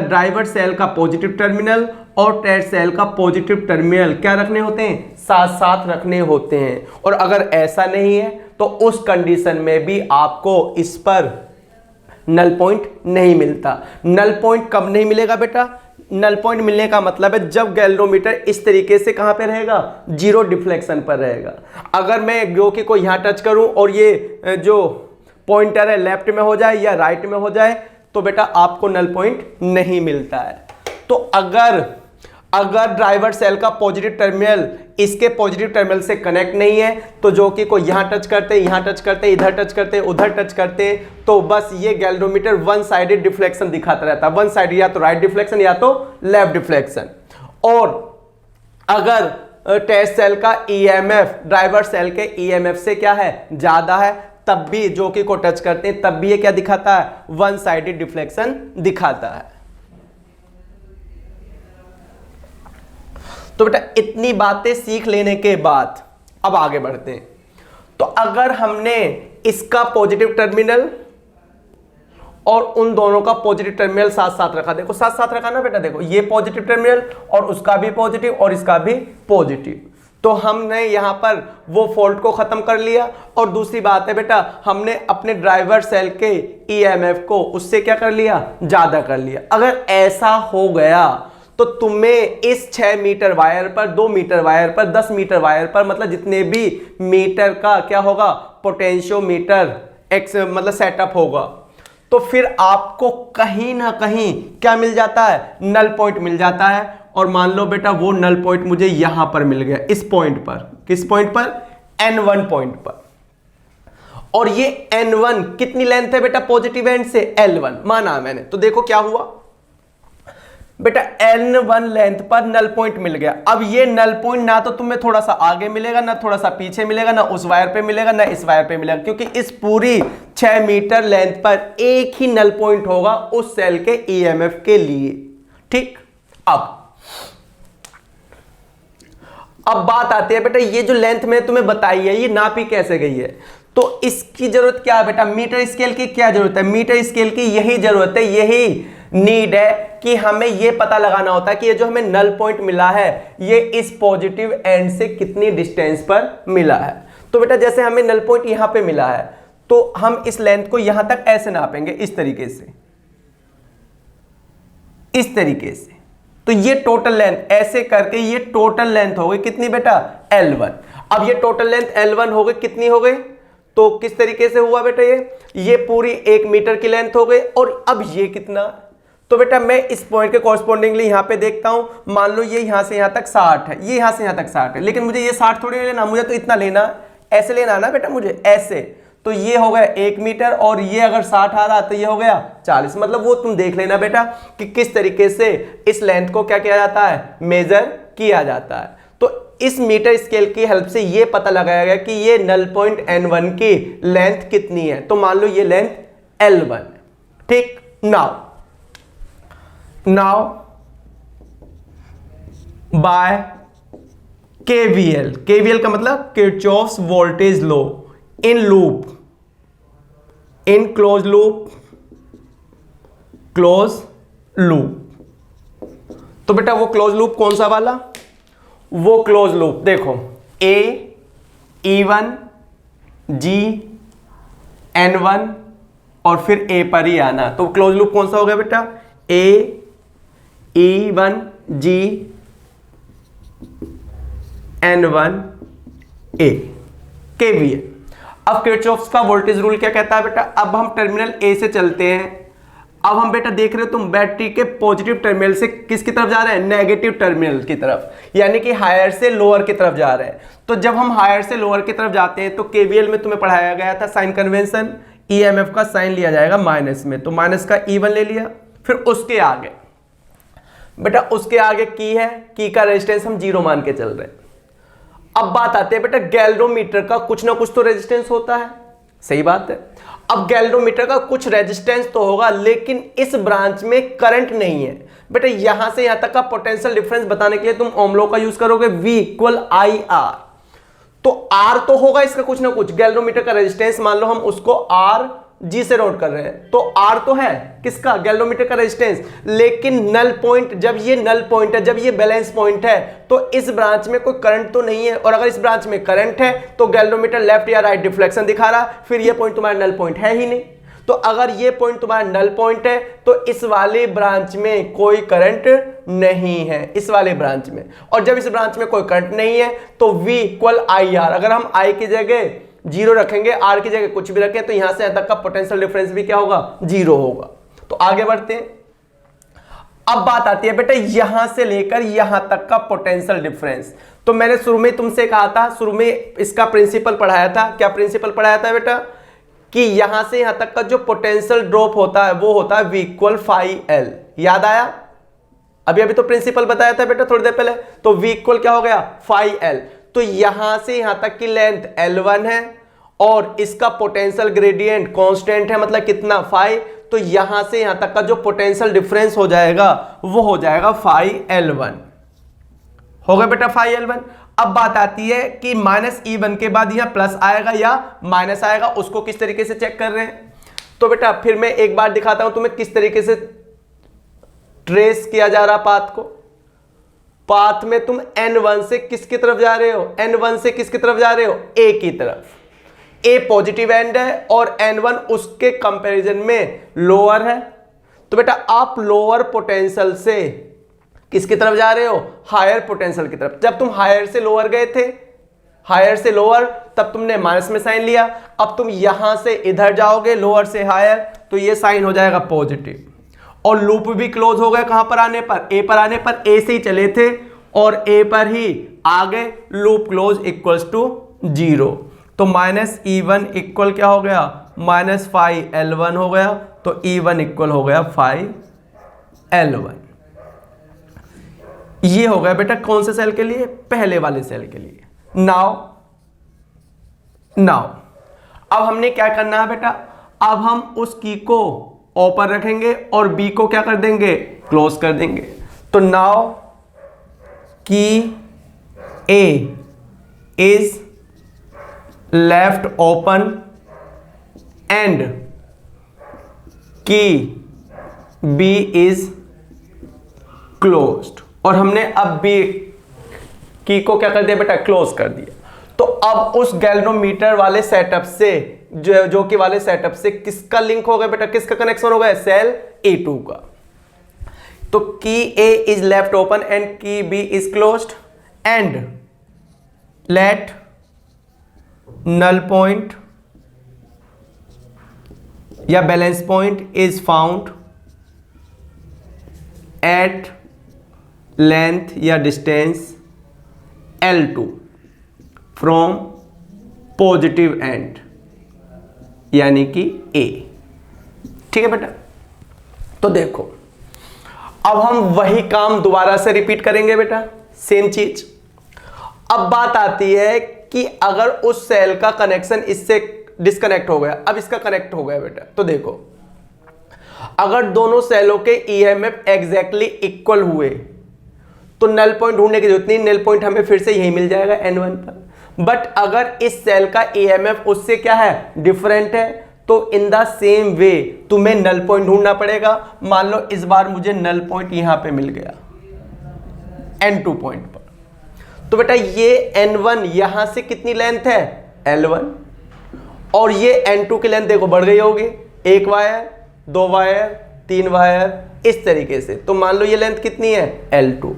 S1: ड्राइवर सेल का पॉजिटिव टर्मिनल और टेस्ट सेल का पॉजिटिव टर्मिनल क्या रखने होते हैं? साथ साथ रखने होते हैं। और अगर ऐसा नहीं है तो उस कंडीशन में भी आपको इस पर नल पॉइंट नहीं मिलता। नल पॉइंट कब नहीं मिलेगा बेटा? नल पॉइंट मिलने का मतलब है जब गैल्वेनोमीटर इस तरीके से कहां पे रहेगा? जीरो डिफ्लेक्शन पर रहेगा। अगर मैं जो कि को यहां टच करूं और ये जो पॉइंटर है लेफ्ट में हो जाए या राइट में हो जाए तो बेटा आपको नल पॉइंट नहीं मिलता है। तो अगर ड्राइवर सेल का पॉजिटिव टर्मिनल इसके पॉजिटिव टर्मिनल से कनेक्ट नहीं है तो जो कि को यहां टच करते, यहां टच करते, इधर टच करते, उधर टच करते, तो बस ये गैल्वेनोमीटर वन साइडेड डिफ्लेक्शन दिखाता रहता है। वन साइड या तो राइट डिफ्लेक्शन या तो लेफ्ट डिफ्लेक्शन। और अगर टेस्ट सेल का ईएमएफ ड्राइवर सेल के ईएमएफ से क्या है? ज्यादा है, तब भी जो कि को टच करते हैं तब भी ये क्या दिखाता है? वन साइडेड डिफ्लेक्शन दिखाता है। तो बेटा इतनी बातें सीख लेने के बाद अब आगे बढ़ते हैं। तो अगर हमने इसका पॉजिटिव टर्मिनल और उन दोनों का पॉजिटिव टर्मिनल साथ साथ रखा, देखो साथ साथ रखा ना बेटा, देखो ये पॉजिटिव टर्मिनल और उसका भी पॉजिटिव और इसका भी पॉजिटिव, तो हमने यहां पर वो फॉल्ट को खत्म कर लिया। और दूसरी बात है बेटा हमने अपने ड्राइवर सेल के ईएमएफ को उससे क्या कर लिया? ज्यादा कर लिया। अगर ऐसा हो गया तो तुम्हें इस 6 मीटर वायर पर, 2 मीटर वायर पर, 10 मीटर वायर पर, मतलब जितने भी मीटर का क्या होगा? पोटेंशियोमीटर सेटअप होगा, तो फिर आपको कहीं ना कहीं क्या मिल जाता है? नल पॉइंट मिल जाता है। और मान लो बेटा वो नल पॉइंट मुझे यहां पर मिल गया, इस पॉइंट पर। किस पॉइंट पर? N1 पॉइंट पर। और ये N1 कितनी लेंथ है बेटा पॉजिटिव एंड से? L1 माना मैंने। तो देखो क्या हुआ बेटा, N1 लेंथ पर नल पॉइंट मिल गया। अब ये नल पॉइंट ना तो तुम्हें थोड़ा सा आगे मिलेगा, ना थोड़ा सा पीछे मिलेगा, ना उस वायर पे मिलेगा, ना इस वायर पे मिलेगा, क्योंकि इस पूरी 6 मीटर लेंथ पर एक ही नल पॉइंट होगा उस सेल के ईएमएफ के लिए। ठीक, अब बात आती है बेटा, ये जो लेंथ में तुम्हें बताई है ये नापी कैसे गई है, तो इसकी जरूरत क्या है बेटा, मीटर स्केल की क्या जरूरत है, मीटर स्केल की यही जरूरत है, यही नीड है कि हमें ये पता लगाना होता है कि ये जो हमें नल पॉइंट मिला है ये इस पॉजिटिव एंड से कितनी डिस्टेंस पर मिला है। तो बेटा जैसे हमें नल पॉइंट यहां पे मिला है तो हम इस लेंथ को यहां तक ऐसे नापेंगे, इस तरीके से, इस तरीके से। तो ये टोटल लेंथ ऐसे करके ये टोटल लेंथ हो गई कितनी बेटा, L1। अब ये टोटल लेंथ L1 हो गई, कितनी हो गई, तो किस तरीके से हुआ बेटा, ये पूरी 1 मीटर की लेंथ हो गई। और अब ये कितना, तो बेटा मैं इस पॉइंट के कॉरस्पॉन्डिंगली यहां पे देखता हूं, मान लो ये यहां से यहां तक 60 है, ये यहां से यहां तक 60 है, लेकिन मुझे ये 60 थोड़ी लेना, मुझे तो इतना लेना, ऐसे लेना ना बेटा मुझे, ऐसे। तो ये हो गया 1 मीटर और ये अगर 60 आ रहा तो ये हो गया 40। मतलब वो तुम देख लेना बेटा कि किस तरीके से इस लेंथ को क्या किया जाता है, मेजर किया जाता है। तो इस मीटर स्केल की हेल्प से ये पता लगाया गया कि ये नल पॉइंट N1 की लेंथ कितनी है, तो मान लो ये लेंथ L1। ठीक, नाउ बाय KVL का मतलब Kirchhoff's voltage law in loop, in close loop. तो बेटा वो क्लोज लूप कौन सा वाला, वो क्लोज लूप देखो A E1 G N1 और फिर A पर ही आना। तो क्लोज लूप कौन सा हो गया बेटा, A E1 G N1 A, KVL। अब किरचॉफ्स का वोल्टेज रूल क्या कहता है बेटा, अब हम टर्मिनल A से चलते हैं। अब हम बेटा देख रहे हो तुम बैटरी के पॉजिटिव टर्मिनल से किसकी तरफ जा रहे हैं, नेगेटिव टर्मिनल की तरफ, यानी कि हायर से लोअर की तरफ जा रहे हैं। तो जब हम हायर से लोअर की तरफ जाते हैं तो केवीएल में तुम्हें पढ़ाया गया था साइन कन्वेंशन, ईएमएफ का साइन लिया जाएगा माइनस में, तो माइनस का E1 ले लिया। फिर उसके आगे बेटा, उसके आगे की है, की का रेजिस्टेंस हम 0 मान के चल रहे हैं। अब बात आती है बेटा, गैल्वेनोमीटर का कुछ ना कुछ तो रेजिस्टेंस होता है, सही बात है। अब गैल्वेनोमीटर का कुछ रेजिस्टेंस तो होगा, लेकिन इस ब्रांच में करंट नहीं है बेटा। यहां से यहां तक का पोटेंशियल डिफरेंस बताने के लिए तुम ओम लॉ का यूज करोगे, V = IR। तो R तो होगा इसका कुछ ना कुछ, गैल्वेनोमीटर का रेजिस्टेंस मान लो हम उसको RG से नोट कर रहे हैं, तो R तो है किसका, गैल्वेनोमीटर का रेजिस्टेंस। लेकिन नल पॉइंट, जब ये नल पॉइंट है, जब ये बैलेंस पॉइंट है, तो इस ब्रांच में कोई करंट तो नहीं है। और अगर इस ब्रांच में करंट है तो गैल्वेनोमीटर लेफ्ट या राइट डिफ्लेक्शन दिखा रहा, फिर ये पॉइंट तुम्हारा नल पॉइंट है ही नहीं। तो अगर ये पॉइंट तुम्हारा नल पॉइंट है तो इस वाले ब्रांच में कोई करंट नहीं है, इस वाले ब्रांच में। और जब इस ब्रांच में कोई करंट नहीं है तो V = IR। अगर हम I की जगह 0 रखेंगे, R की जगह कुछ भी रखें, तो यहां से यहां तक का पोटेंशियल डिफरेंस भी क्या होगा, 0 होगा। तो आगे बढ़ते हैं। अब बात आती है बेटा यहां से लेकर यहां तक का पोटेंशियल डिफरेंस। तो मैंने शुरू में तुमसे कहा था, शुरू में इसका प्रिंसिपल पढ़ाया था। क्या प्रिंसिपल पढ़ाया था बेटा, कि यहां से यहां तक का जो पोटेंशियल ड्रॉप होता है वो होता है V = phi L। याद आया, अभी तो प्रिंसिपल बताया था बेटा थोड़ी देर पहले। तो V = क्या हो गया, phi L। तो यहां से यहां तक की लेंथ L1 है और इसका पोटेंशियल ग्रेडियंट कांस्टेंट है, मतलब कितना, phi। तो यहां से यहां तक का जो पोटेंशियल डिफरेंस हो जाएगा वो हो जाएगा phi L1। हो गया बेटा phi L1। अब बात आती है कि -E1 के बाद यहां प्लस आएगा या माइनस आएगा, उसको किस तरीके से चेक कर रहे हैं। तो बेटा फिर मैं एक बार दिखाता हूं तुम्हें किस तरीके से ट्रेस किया जा रहा पाथ को। पाथ में तुम N1 से किसकी तरफ जा रहे हो, N1 से किसकी तरफ जा रहे हो, A की तरफ। A पॉजिटिव एंड है और N1 उसके कंपैरिजन में लोअर है। तो बेटा आप लोअर पोटेंशियल से किसकी तरफ जा रहे हो, हायर पोटेंशियल की तरफ। जब तुम हायर से लोअर गए थे, हायर से लोअर, तब तुमने माइनस में साइन लिया। अब तुम यहां से इधर जाओगे लोअर से हायर, तो ये साइन हो जाएगा पॉजिटिव। और लूप भी क्लोज हो गया, कहां पर आने पर, A पर आने पर। A से ही चले थे और A पर ही आगे, लूप क्लोज = 0। तो -E1 = क्या हो गया, -phi L1 हो गया। तो E1 = हो गया phi L1। ये हो गया बेटा कौन से सेल के लिए, पहले वाले सेल के लिए। नाउ अब हमने क्या करना है बेटा, अब हम उस की को ओपन रखेंगे और बी को क्या कर देंगे, क्लोज कर देंगे। तो नाउ की ए इज लेफ्ट ओपन एंड की बी इज क्लोज्ड, और हमने अब बी की को क्या कर दिया बेटा, क्लोज कर दिया। तो अब उस गैल्वेनोमीटर वाले सेटअप से जो कि वाले सेटअप से किसका लिंक हो गया बेटा, किसका कनेक्शन हो गया, सेल A2 का। तो की A is left open end की B is closed end let null point या balance point is found at length या distance L2 from positive end, यानी कि A। ठीक है बेटा। तो देखो अब हम वही काम दोबारा से रिपीट करेंगे बेटा, सेम चीज। अब बात आती है कि अगर उस सेल का कनेक्शन इससे डिस्कनेक्ट हो गया, अब इसका कनेक्ट हो गया बेटा, तो देखो अगर दोनों सेलों के ईएमएफ एग्जैक्टली इक्वल हुए तो नल पॉइंट ढूंढने की जरूरत नहीं, नल पॉइंट हमें फिर से यही मिल जाएगा N1 पर। बट अगर इस सेल का ईएमएफ उससे क्या है, डिफरेंट है, तो इन द सेम वे तुम्हें नल पॉइंट ढूंढना पड़ेगा। मान लो इस बार मुझे नल पॉइंट यहां पे मिल गया N2 पॉइंट पर, तो बेटा ये N1 यहां से कितनी लेंथ है, L1, और ये N2 की लेंथ देखो बढ़ गई होगी, एक वायर, दो वायर, तीन वायर, इस तरीके से। तो मान लो ये लेंथ कितनी है, L2।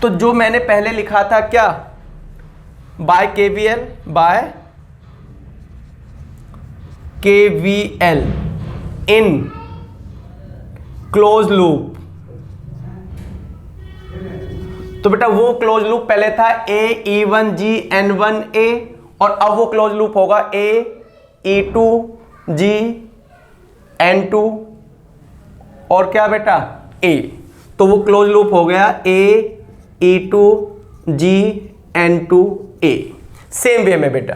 S1: तो जो मैंने पहले लिखा था क्या, bye KVL in close loop, तो बेटा वो क्लोज लूप पहले था AE1G N1A, और अब वो क्लोज लूप होगा AE2G N2 और क्या बेटा A। तो वो क्लोज लूप हो गया AE2G N2A। सेम वे में बेटा,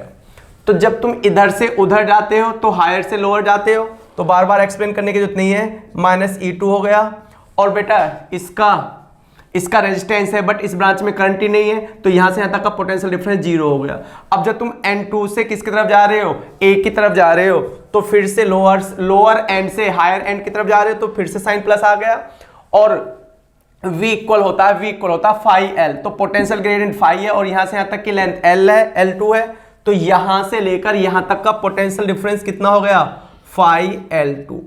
S1: तो जब तुम इधर से उधर जाते हो तो हायर से लोअर जाते हो, तो बार बार एक्सप्लेन करने की जरूरत नहीं है, -E2 हो गया। और बेटा इसका रेजिस्टेंस है बट इस ब्रांच में करंट ही नहीं है, तो यहां से यहां तक का पोटेंशियल डिफरेंस 0 हो गया। अब जब तुम N2 से किसकी तरफ जा रहे हो, A की तरफ जा रहे हो, तो फिर से लोअर एंड से हायर एंड की तरफ जा रहे हो, तो फिर से साइन प्लस आ गया। और V इक्वल होता है फाई L, तो पोटेंशियल ग्रेडियंट फाई है और यहां से यहां तक की लेंथ L है, L2 है, तो यहां से लेकर यहां तक का पोटेंशियल डिफरेंस कितना हो गया, फाई L2।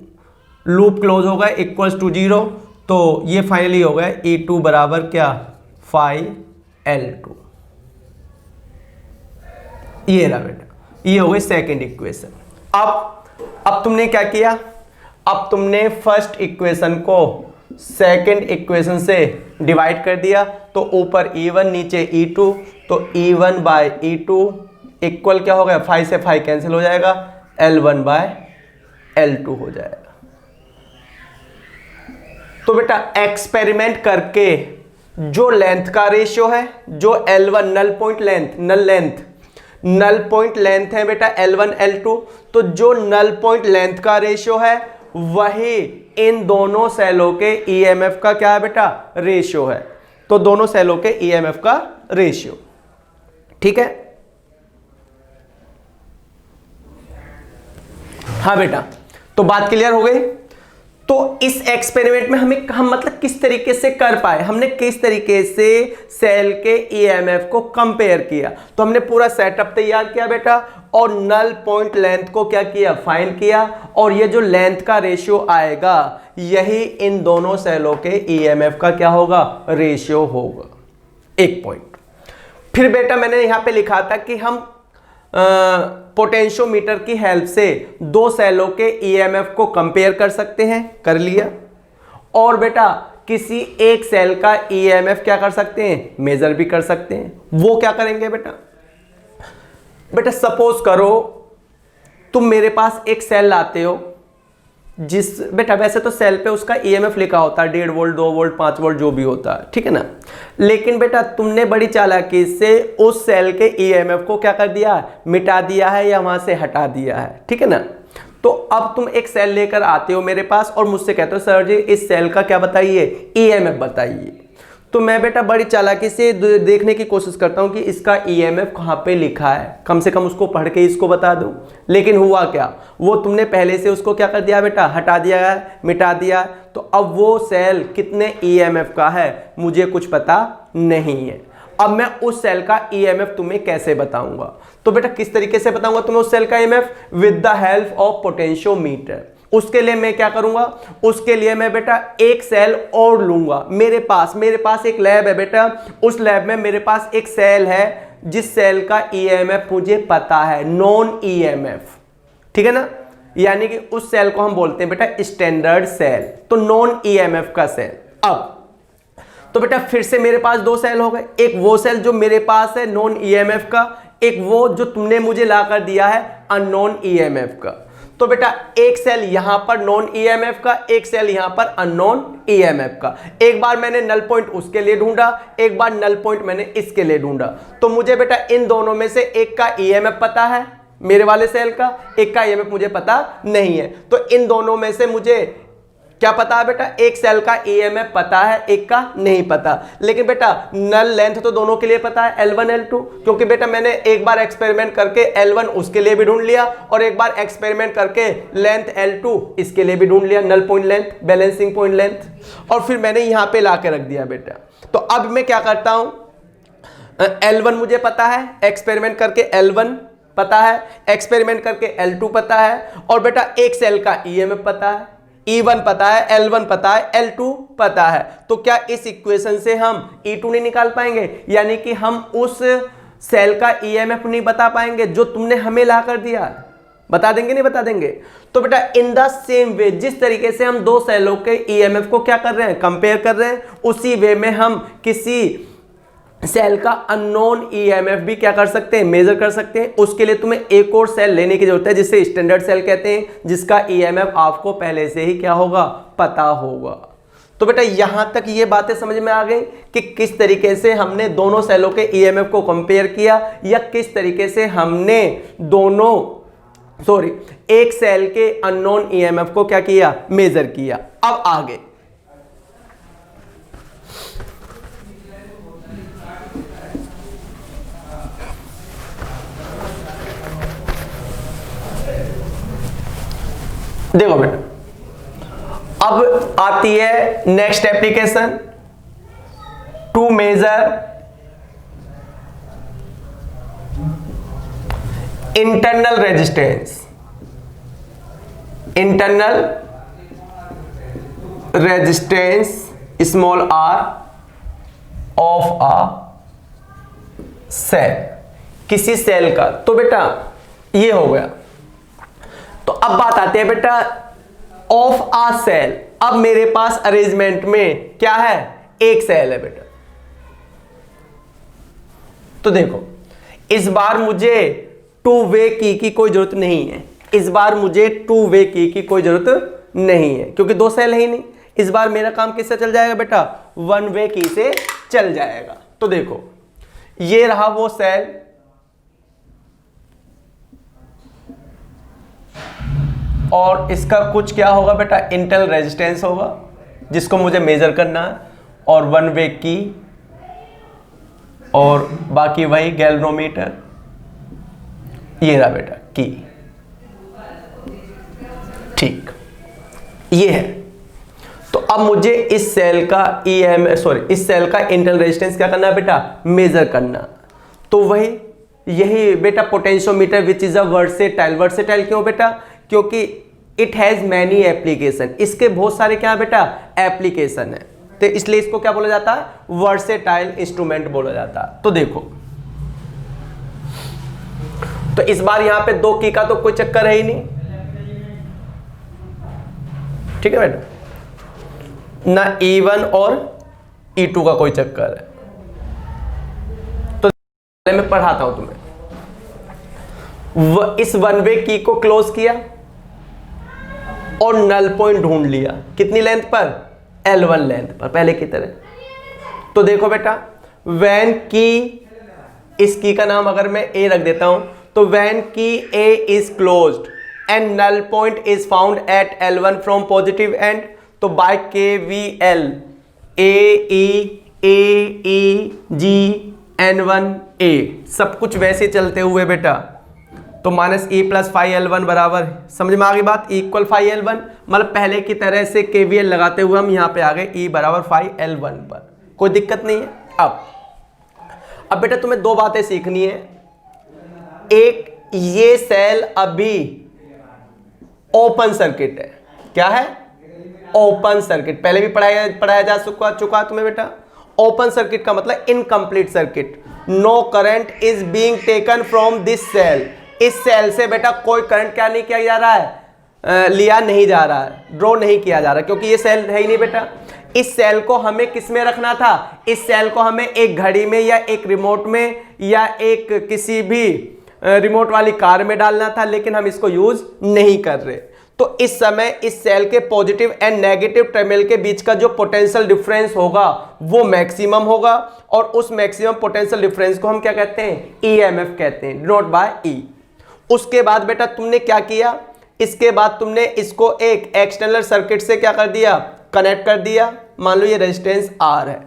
S1: लूप क्लोज हो गया इक्वल्स टू 0, तो ये फाइनली हो गया E2 बराबर क्या, फाई L2। ये रहा बेटा, ये हो गई सेकेंड इक्वेशन। अब तुमने क्या किया, अब तुमने फर्स्ट इक्वेशन को सेकेंड इक्वेशन से डिवाइड कर दिया, तो ऊपर E1 नीचे E2, तो E1 बाय E2 इक्वल क्या हो गया, फाई से फाई कैंसिल हो जाएगा, L1 बाय L2 हो जाएगा। तो बेटा एक्सपेरिमेंट करके जो लेंथ का रेशियो है, जो L1 नल पॉइंट लेंथ है बेटा L1 L2, तो जो नल पॉइंट लेंथ का रेशियो है वही इन दोनों सेलों के ईएमएफ का क्या है बेटा, रेशियो है। तो दोनों सेलों के ईएमएफ का रेशियो, ठीक है। हाँ बेटा, तो बात क्लियर हो गई। तो इस एक्सपेरिमेंट में हम मतलब किस तरीके से कर पाए, हमने किस तरीके से सेल के ईएमएफ को कंपेयर किया। तो हमने पूरा सेटअप तैयार किया बेटा, और नल पॉइंट लेंथ को क्या किया, फाइंड किया, और ये जो लेंथ का रेशियो आएगा यही इन दोनों सेलों के ईएमएफ का क्या होगा, रेशियो होगा। एक पॉइंट फिर बेटा मैंने यहां पे लिखा था कि हम पोटेंशियोमीटर की हेल्प से दो सेलों के ईएमएफ को कंपेयर कर सकते हैं, कर लिया। और बेटा किसी एक सेल का ईएमएफ क्या कर सकते हैं, मेजर भी कर सकते हैं। वो क्या करेंगे बेटा, सपोज करो तुम मेरे पास एक सेल लाते हो, जिस बेटा वैसे तो सेल पे उसका ईएमएफ लिखा होता है 1.5 वोल्ट 2 वोल्ट 5 वोल्ट जो भी होता है, ठीक है ना। लेकिन बेटा तुमने बड़ी चालाकी से उस सेल के ईएमएफ को क्या कर दिया, मिटा दिया है या वहां से हटा दिया है, ठीक है ना। तो अब तुम एक सेल लेकर आते हो मेरे पास और मुझसे कहते हो सर जी इस सेल का क्या बताइए, ईएमएफ बताइए। तो मैं बेटा बड़ी चालाकी से देखने की कोशिश करता हूं कि इसका ईएमएफ कहां पे लिखा है, कम से कम उसको पढ़ के इसको बता दूं। लेकिन हुआ क्या, वो तुमने पहले से उसको क्या कर दिया बेटा, हटा दिया है, मिटा दिया है। तो अब वो सेल कितने ईएमएफ का है मुझे कुछ पता नहीं है। अब मैं उस सेल का ईएमएफ तुम्हें कैसे बताऊंगा, तो बेटा किस तरीके से बताऊंगा तुम्हें उस सेल का EMF, with the help of potentiometer. उसके लिए मैं क्या करूंगा, उसके लिए मैं बेटा एक सेल और लूंगा। मेरे पास एक लैब है बेटा, उस लैब में मेरे पास एक सेल है जिस सेल का ईएमएफ मुझे पता है, नॉन ईएमएफ, ठीक है ना। यानी कि उस सेल को हम बोलते हैं बेटा स्टैंडर्ड सेल, तो नॉन ईएमएफ का सेल। अब तो बेटा फिर से मेरे पास दो सेल हो गए, एक वो सेल जो मेरे पास है नॉन ईएमएफ का, एक वो जो तुमने मुझे ला कर दिया है अननोन ईएमएफ का। तो बेटा एक सेल यहां पर नॉन ईएमएफ का, एक सेल यहां पर अननोन ईएमएफ का। एक बार मैंने नल पॉइंट उसके लिए ढूंढा, एक बार नल पॉइंट मैंने इसके लिए ढूंढा। तो मुझे बेटा इन दोनों में से एक का ईएमएफ पता है मेरे वाले सेल का, एक का ईएमएफ मुझे पता नहीं है। तो इन दोनों में से मुझे क्या पता है बेटा, एक सेल का ईएमएफ पता है, एक का नहीं पता। लेकिन बेटा नल लेंथ तो दोनों के लिए पता है, L1 L2, क्योंकि बेटा मैंने एक बार एक्सपेरिमेंट करके L1 उसके लिए भी ढूंढ लिया और एक बार एक्सपेरिमेंट करके लेंथ L2 इसके लिए भी ढूंढ लिया, null point length, balancing point length, और फिर मैंने यहां पे ला के रख दिया बेटा। तो अब मैं क्या करता हूं, L1 मुझे पता है, एक्सपेरिमेंट करके L1 पता है, एक्सपेरिमेंट करके L2 पता है, और बेटा एक सेल का ईएमएफ पता है, E1 पता है, L1 पता है, L2 पता है। तो क्या इस इक्वेशन से हम E2 नहीं निकाल पाएंगे, यानी कि हम उस सेल का ईएमएफ नहीं बता पाएंगे जो तुमने हमें ला कर दिया, बता देंगे नहीं बता देंगे। तो बेटा इन द सेम वे, जिस तरीके से हम दो सेलों के ईएमएफ को क्या कर रहे हैं, कंपेयर कर रहे हैं, उसी वे में हम किसी सेल का अननोन ईएमएफ भी क्या कर सकते हैं, मेजर कर सकते हैं। उसके लिए तुम्हें एक और सेल लेने की जरूरत है जिसे स्टैंडर्ड सेल कहते हैं, जिसका ईएमएफ आपको पहले से ही क्या होगा, पता होगा। तो बेटा यहां तक ये बातें समझ में आ गई कि किस तरीके से हमने दोनों सेलों के ईएमएफ को कंपेयर किया, या किस तरीके से हमने एक सेल के अननोन ईएमएफ को क्या किया, मेजर किया। अब आगे देखो बेटा, अब आती है next application, to measure internal resistance small r of a cell, किसी सेल का। तो बेटा ये हो गया। तो अब बात आती है बेटा ऑफ आ सेल। अब मेरे पास अरेंजमेंट में क्या है, एक सेल है बेटा। तो देखो इस बार मुझे टू वे की कोई जरूरत नहीं है, इस बार मुझे टू वे की कोई जरूरत नहीं है, क्योंकि दो सेल है ही नहीं। इस बार मेरा काम किससे चल जाएगा बेटा, वन वे की से चल जाएगा। तो देखो ये रहा वो सेल, और इसका कुछ क्या होगा बेटा, इंटरनल रेजिस्टेंस होगा जिसको मुझे मेजर करना है, और वन वे की, और बाकी वही गैल्वेनोमीटर, ये रहा बेटा की। ठीक ये है। तो अब मुझे इस सेल का इस सेल का इंटरनल रेजिस्टेंस क्या करना है बेटा, मेजर करना। तो वही यही बेटा potentiometer which is a versatile क्यों बेटा, क्योंकि इट हैज मैनी एप्लीकेशन, इसके बहुत सारे क्या बेटा एप्लीकेशन है, तो इसलिए इसको क्या बोला जाता है, वर्सेटाइल इंस्ट्रूमेंट बोला जाता है। तो देखो तो इस बार यहां पे दो की का तो कोई चक्कर है ही नहीं, ठीक है बेटा, ना E1 और E2 का कोई चक्कर है। तो मैं पढ़ाता हूं तुम्हें, इस वन वे की को क्लोज किया और नल पॉइंट ढूंढ लिया, कितनी लेंथ पर, L1 लेंथ पर, पहले की तरह। तो देखो बेटा वैन की, इस की का नाम अगर मैं A रख देता हूं, तो when key A is closed, and null point is found at L1 from positive end, तो बाय KVL AE सब कुछ वैसे चलते हुए बेटा, तो minus E plus phi L1 बराबर, समझ में आ गई बात, इक्वल फाई L1, मतलब पहले की तरह से KVL लगाते हुए हम यहाँ पे आ गए E बराबर फाई L1 पर, कोई दिक्कत नहीं है। अब बेटा तुम्हें दो बातें सीखनी है। एक, ये सेल अभी ओपन सर्किट है, क्या है, ओपन सर्किट, पहले भी पढ़ाया जा चुका तुम्हें बेटा। ओपन सर्किट का मतलब incomplete circuit, no current is being taken from this cell, इस सेल से बेटा कोई करंट क्या नहीं किया जा रहा है, लिया नहीं जा रहा है, ड्रॉ नहीं किया जा रहा, क्योंकि ये सेल है ही नहीं बेटा। इस सेल को हमें किस में रखना था, इस सेल को हमें एक घड़ी में या एक रिमोट में या एक किसी भी रिमोट वाली कार में डालना था, लेकिन हम इसको यूज नहीं कर रहे। तो इस समय इस सेल के पॉजिटिव एंड नेगेटिव टर्मिनल के बीच का जो पोटेंशियल डिफरेंस होगा वो मैक्सिमम होगा, और उस मैक्सिमम पोटेंशियल डिफरेंस को हम क्या कहते हैं, EMF कहते हैं, डिनोट बाय E। उसके बाद बेटा तुमने क्या किया, इसके बाद तुमने इसको एक एक्सटर्नल सर्किट से क्या कर दिया, कनेक्ट कर दिया। मान लो ये रेजिस्टेंस R है,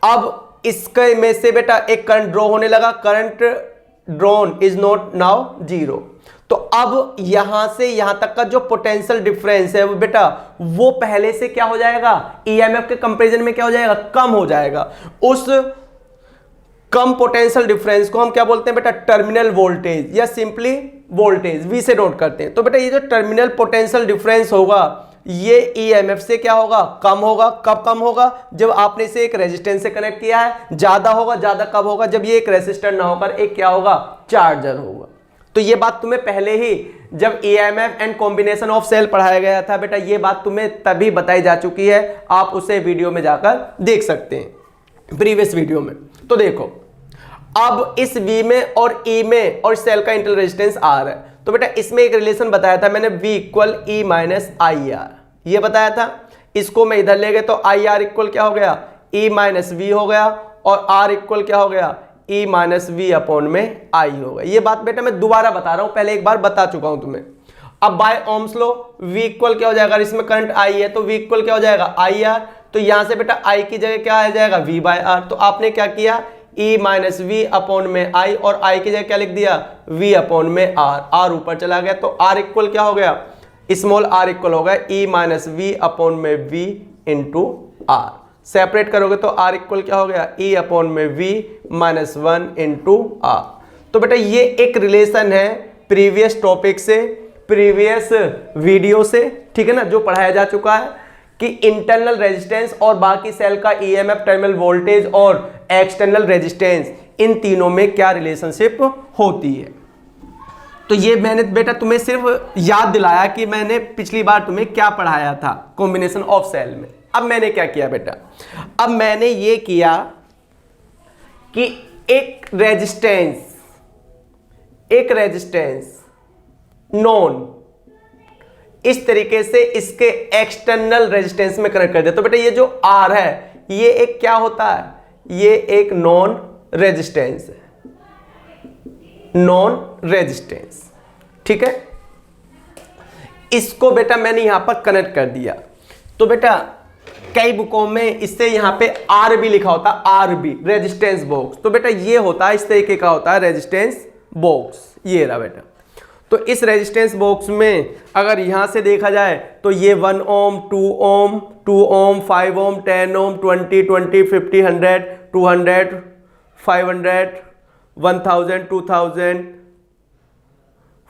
S1: अब इसके में से बेटा एक करंट ड्रॉ होने लगा, current drawn is not now 0। तो अब यहां से यहां तक का जो पोटेंशियल डिफरेंस है वो बेटा वो पहले से क्या हो जाएगा, EMF के कंपैरिजन में क्या हो जाएगा, कम हो जाएगा। उस कम पोटेंशियल डिफरेंस को हम क्या बोलते हैं बेटा, टर्मिनल वोल्टेज या सिंपली वोल्टेज, V से नोट करते हैं। तो बेटा ये जो टर्मिनल पोटेंशियल डिफरेंस होगा ये EMF से क्या होगा, कम होगा। कब कम होगा, जब आपने इसे एक रेजिस्टेंस से कनेक्ट किया है। ज्यादा होगा, ज्यादा कब होगा, जब ये एक रेजिस्टर ना होकर एक क्या होगा, चार्जर होगा। तो ये बात तुम्हें पहले ही जब EMF and combination of cell पढ़ाया गया था बेटा, ये बात तुम्हें तभी बताई जा चुकी है, आप उसे वीडियो में जाकर देख सकते हैं प्रीवियस वीडियो में। तो देखो अब इस V में और E में और सेल का इंटरनल रेजिस्टेंस R है, तो बेटा इसमें एक रिलेशन बताया था मैंने, V equal E minus IR, ये बताया था। इसको मैं इधर ले गए तो IR इक्वल क्या हो गया, E माइनस V हो गया, और R इक्वल क्या हो गया, E माइनस V अपॉन में I होगा। ये बात बेटा मैं दोबारा बता रहा हूं, पहले एक बार बता चुका हूं तुम्हें। अब बाय ओम्स लो V इक्वल क्या हो जाएगा, इसमें करंट I है तो V इक्वल क्या हो जाएगा, IR। तो यहां से बेटा I की जगह क्या आ जाएगा, V बाय R। तो आपने क्या किया, E माइनस V अपॉन में I, और I की जगह क्या लिख दिया, V अपॉन में R। R ऊपर चला गया तो R इक्वल क्या हो गया, स्मॉल r इक्वल होगा E माइनस V अपॉन में V इंटू R। सेपरेट करोगे तो R इक्वल क्या हो गया, E अपॉन में V माइनस 1 इंटू R। तो बेटा ये एक रिलेशन है प्रीवियस टॉपिक से, प्रीवियस वीडियो से, ठीक है ना, जो पढ़ाया जा चुका है कि इंटरनल रेजिस्टेंस और बाकी सेल का EMF, टर्मिनल वोल्टेज और एक्सटर्नल रेजिस्टेंस, इन तीनों में क्या रिलेशनशिप होती है। तो ये मैंने बेटा तुम्हें सिर्फ याद दिलाया कि मैंने पिछली बार तुम्हें क्या पढ़ाया था कॉम्बिनेशन ऑफ सेल में। अब मैंने क्या किया बेटा, अब मैंने ये किया कि एक रेजिस्टेंस नॉन इस तरीके से इसके एक्सटर्नल रेजिस्टेंस में कनेक्ट कर दिया। तो बेटा ये जो R है ये एक क्या होता है, ये एक नॉन रेजिस्टेंस है, नॉन रेजिस्टेंस, ठीक है। इसको बेटा मैंने यहां पर कनेक्ट कर दिया। तो बेटा कई बुकों में इससे यहां पे RB लिखा होता है, RB रेजिस्टेंस बॉक्स। तो बेटा ये होता है, इस तरीके का होता है रेजिस्टेंस बॉक्स, ये रहा बेटा। तो इस रेजिस्टेंस बॉक्स में अगर यहां से देखा जाए तो ये 1 ओम, 2 ओम, 2 ओम, 5 ओम, 10 ओम, 20, 50, 100, 200, 500, 1000, 2000,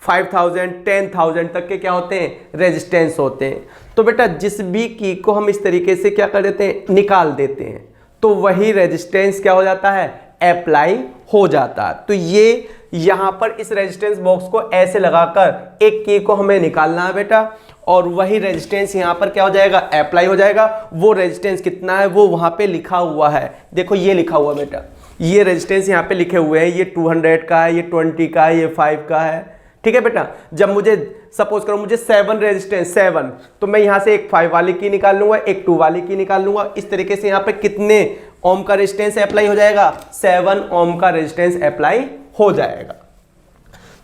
S1: 5000, 10,000 तक के क्या होते हैं, रेजिस्टेंस होते हैं। तो बेटा जिस भी की को हम इस तरीके से क्या कर देते हैं, निकाल देते हैं, तो वही रेजिस्टेंस क्या हो जाता है, अप्लाई हो जाता है। तो ये यहां पर इस रेजिस्टेंस बॉक्स को ऐसे लगाकर एक की को हमें निकालना है बेटा, और वही रेजिस्टेंस यहां पर क्या हो जाएगा, अप्लाई हो जाएगा। वो रेजिस्टेंस कितना है वो वहां पे लिखा हुआ है, देखो ये लिखा हुआ बेटा, ये रेजिस्टेंस यहां पे लिखे हुए हैं, ये 200 का है, ये 20 का है, ये 5 का है, ठीक है बेटा। जब मुझे सपोज करो मुझे 7 रेजिस्टेंस 7, तो मैं यहां से एक 5 वाली की निकाल लूंगा, एक 2 वाली की निकाल लूंगा। इस तरीके से यहां पे कितने ओम का रेजिस्टेंस अप्लाई हो जाएगा, 7 ओम का रेजिस्टेंस अप्लाई हो जाएगा।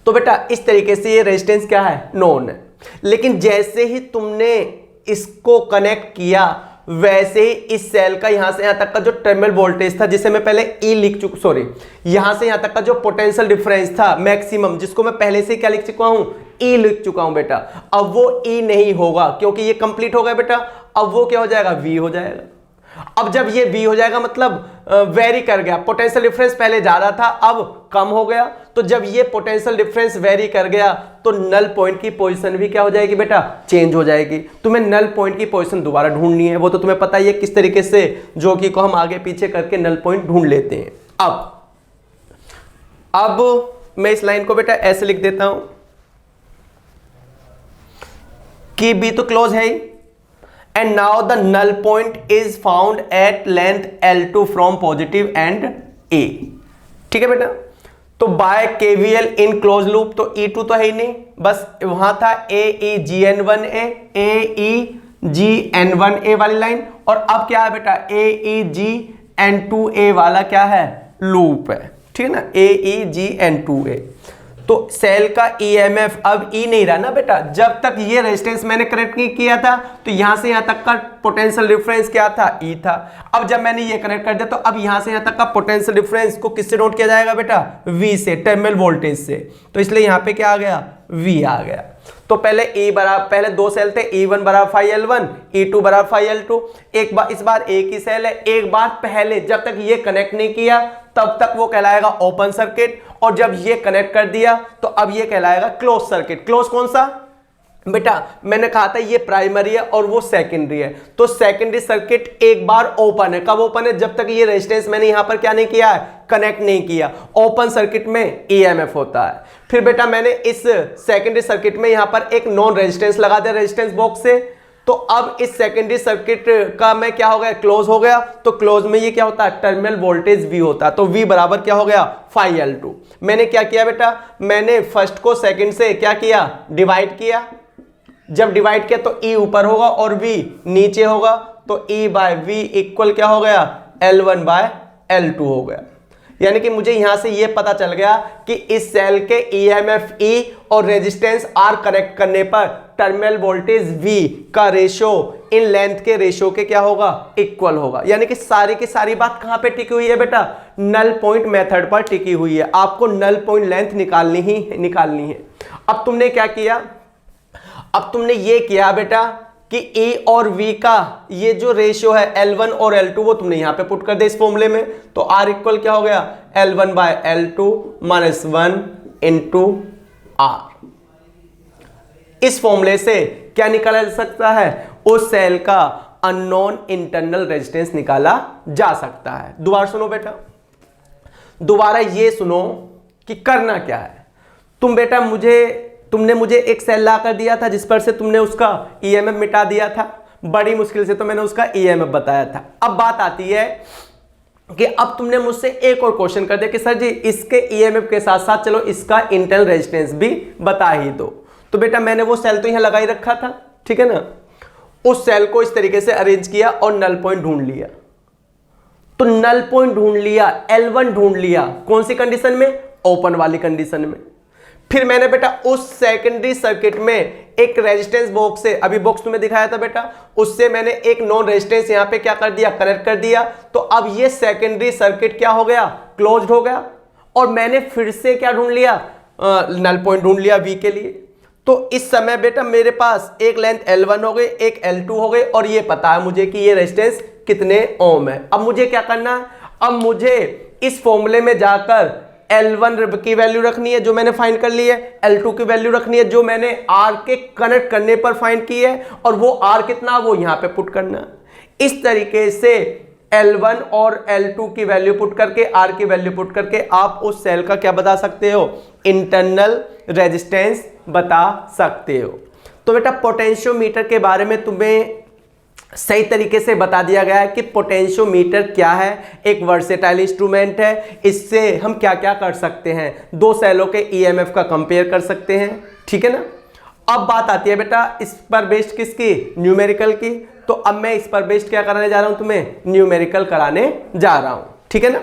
S1: तो बेटा इस तरीके से ये रेजिस्टेंस क्या है, नोन है। लेकिन जैसे ही तुमने इसको कनेक्ट किया वैसे ही इस सेल का यहां से यहां तक का जो टर्मिनल वोल्टेज था, जिसे मैं पहले ई लिख चुका, सॉरी यहां से यहां तक का जो पोटेंशियल डिफरेंस था मैक्सिमम, जिसको मैं पहले से क्या लिख चुका हूं, ई लिख चुका हूं बेटा। अब वो ई नहीं होगा क्योंकि ये कंप्लीट हो गया बेटा। अब वो क्या हो जाएगा, वी हो जाएगा। अब जब ये V हो जाएगा मतलब वेरी कर गया, पोटेंशियल डिफरेंस पहले ज्यादा था अब कम हो गया। तो जब ये पोटेंशियल डिफरेंस वेरी कर गया तो नल पॉइंट की पोजीशन भी क्या हो जाएगी बेटा, चेंज हो जाएगी। तुम्हें नल पॉइंट की पोजीशन दोबारा ढूंढनी है, वो तो तुम्हें पता ही है किस तरीके से, जो कि को हम आगे पीछे करके नल पॉइंट ढूंढ लेते हैं। अब मैं इस लाइन को बेटा ऐसे लिख देता हूं कि B तो क्लोज है ही, and now the null point is found at length L2 from positive end A। ठीक है बेटा, तो by KVL in close loop, तो E2 तो है ही नहीं, बस वहां था AEGN1A, AEGN1A वाली लाइन, और अब क्या है बेटा AEGN2A वाला क्या है, लूप है। ठीक है ना, AEGN2A। तो सेल का EMF अब E नहीं रहा ना बेटा, जब तक ये रेजिस्टेंस मैंने कनेक्ट नहीं किया था तो यहां से यहां तक का पोटेंशियल डिफरेंस क्या था, E था। अब जब मैंने ये कनेक्ट कर दिया तो अब यहां से यहां तक का पोटेंशियल डिफरेंस को किससे नोट किया जाएगा बेटा, V से, टर्मिनल वोल्टेज से। तो इसलिए यहां पे क्या आ गया, V आ गया। तो पहले पहले दो सेल थे, E1 बराबर फाई L1, E2 बराबर फाई L2। एक बार इस बार एक ही सेल है, एक बार पहले जब तक ये कनेक्ट नहीं किया तब तक वो कहलाएगा ओपन सर्किट, और जब ये कनेक्ट कर दिया तो अब ये कहलाएगा क्लोज सर्किट। क्लोज कौन सा बेटा, मैंने कहा था ये प्राइमरी है और वो सेकेंडरी है। तो सेकेंडरी सर्किट एक बार ओपन है, कब ओपन है, जब तक ये रेजिस्टेंस मैंने यहां पर क्या नहीं किया है, कनेक्ट नहीं किया। ओपन सर्किट में EMF होता है। फिर बेटा मैंने इस सेकेंडरी सर्किट में यहां पर एक नॉन रेजिस्टेंस लगा दिया रेजिस्टेंस बॉक्स से, तो अब इस सेकेंडरी सर्किट का में क्या हो गया, क्लोज हो गया। तो क्लोज में ये क्या होता है, टर्मिनल वोल्टेज V होता है। तो V बराबर क्या हो गया, फाई L2। मैंने क्या किया बेटा, मैंने फर्स्ट को सेकंड से क्या किया, डिवाइड किया। जब डिवाइड किया तो E ऊपर होगा और V नीचे होगा, तो E बाय V इक्वल क्या हो गया, L1 बाय L2 हो गया। यानी कि मुझे यहां से ये पता चल गया कि इस सेल के EMF E और रेजिस्टेंस R कनेक्ट करने पर टर्मिनल वोल्टेज V का रेशो इन लेंथ के रेशो के क्या होगा, इक्वल होगा। यानी कि सारी की सारी बात कहां पे टिकी हुई है बेटा, नल पॉइंट मेथड पर टिकी हुई है। आपको नल पॉइंट लेंथ निकालनी है। अब तुमने क्या किया, अब तुमने ये किया बेटा कि E और V का ये जो रेशियो है L1 और L2 वो तुमने यहां पे पुट कर दे इस फॉर्मूले में। तो R इक्वल क्या हो गया, L1 bye L2 minus 1 into R। इस फॉर्मूले से क्या निकाला जा सकता है, उस सेल का अननोन इंटरनल रेजिस्टेंस निकाला जा सकता है। दोबारा सुनो बेटा, दोबारा ये सुनो कि करना क्या है। तुमने मुझे एक सेल ला कर दिया था जिस पर से तुमने उसका EMF मिटा दिया था, बड़ी मुश्किल से तो मैंने उसका EMF बताया था। अब बात आती है कि अब तुमने मुझसे एक और क्वेश्चन कर दिया कि सर जी इसके EMF के साथ साथ चलो इसका इंटरनल रेजिस्टेंस भी बता ही दो। तो बेटा मैंने वो सेल तो यहां लगा ही रखा था, ठीक है ना, उस सेल को इस तरीके से अरेंज किया और नल पॉइंट ढूंढ लिया। तो नल पॉइंट ढूंढ लिया, L1 ढूंढ लिया, कौन सी कंडीशन में, ओपन वाली कंडीशन में। फिर मैंने बेटा उस सेकेंडरी सर्किट में एक रेजिस्टेंस बॉक्स से, अभी बॉक्स तुम्हें दिखाया था बेटा, उससे मैंने एक नॉन रेजिस्टेंस यहां पे क्या कर दिया, कनेक्ट कर दिया। तो अब ये सेकेंडरी सर्किट क्या हो गया, क्लोज्ड हो गया। और मैंने फिर से क्या ढूंढ लिया, नल पॉइंट ढूंढ लिया V के लिए। तो इस समय बेटा मेरे पास एक लेंथ L1 हो गई, एक L2 हो गई, और ये पता है मुझे कि ये रेजिस्टेंस कितने ओम है। अब मुझे क्या करना है, अब मुझे इस फॉर्मूले में जाकर L1 की वैल्यू रखनी है जो मैंने फाइंड कर ली है, L2 की वैल्यू रखनी है जो मैंने R के कनेक्ट करने पर फाइंड की है, और वो R कितना वो यहां पे पुट करना। इस तरीके से L1 और L2 की वैल्यू पुट करके, R की वैल्यू पुट करके आप उस सेल का क्या बता सकते हो, इंटरनल रेजिस्टेंस बता सकते हो। तो बेटा पोटेंशियोमीटर के बारे में तुम्हें सही तरीके से बता दिया गया है कि पोटेंशियोमीटर क्या है, एक वर्सेटाइल इंस्ट्रूमेंट है। इससे हम क्या क्या कर सकते हैं, दो सेलों के EMF का कंपेयर कर सकते हैं, ठीक है ना। अब बात आती है बेटा इस पर बेस्ड किसकी, न्यूमेरिकल की। तो अब मैं इस पर बेस्ड क्या कराने जा रहा हूं, तुम्हें न्यूमेरिकल कराने जा रहा हूं, ठीक है ना।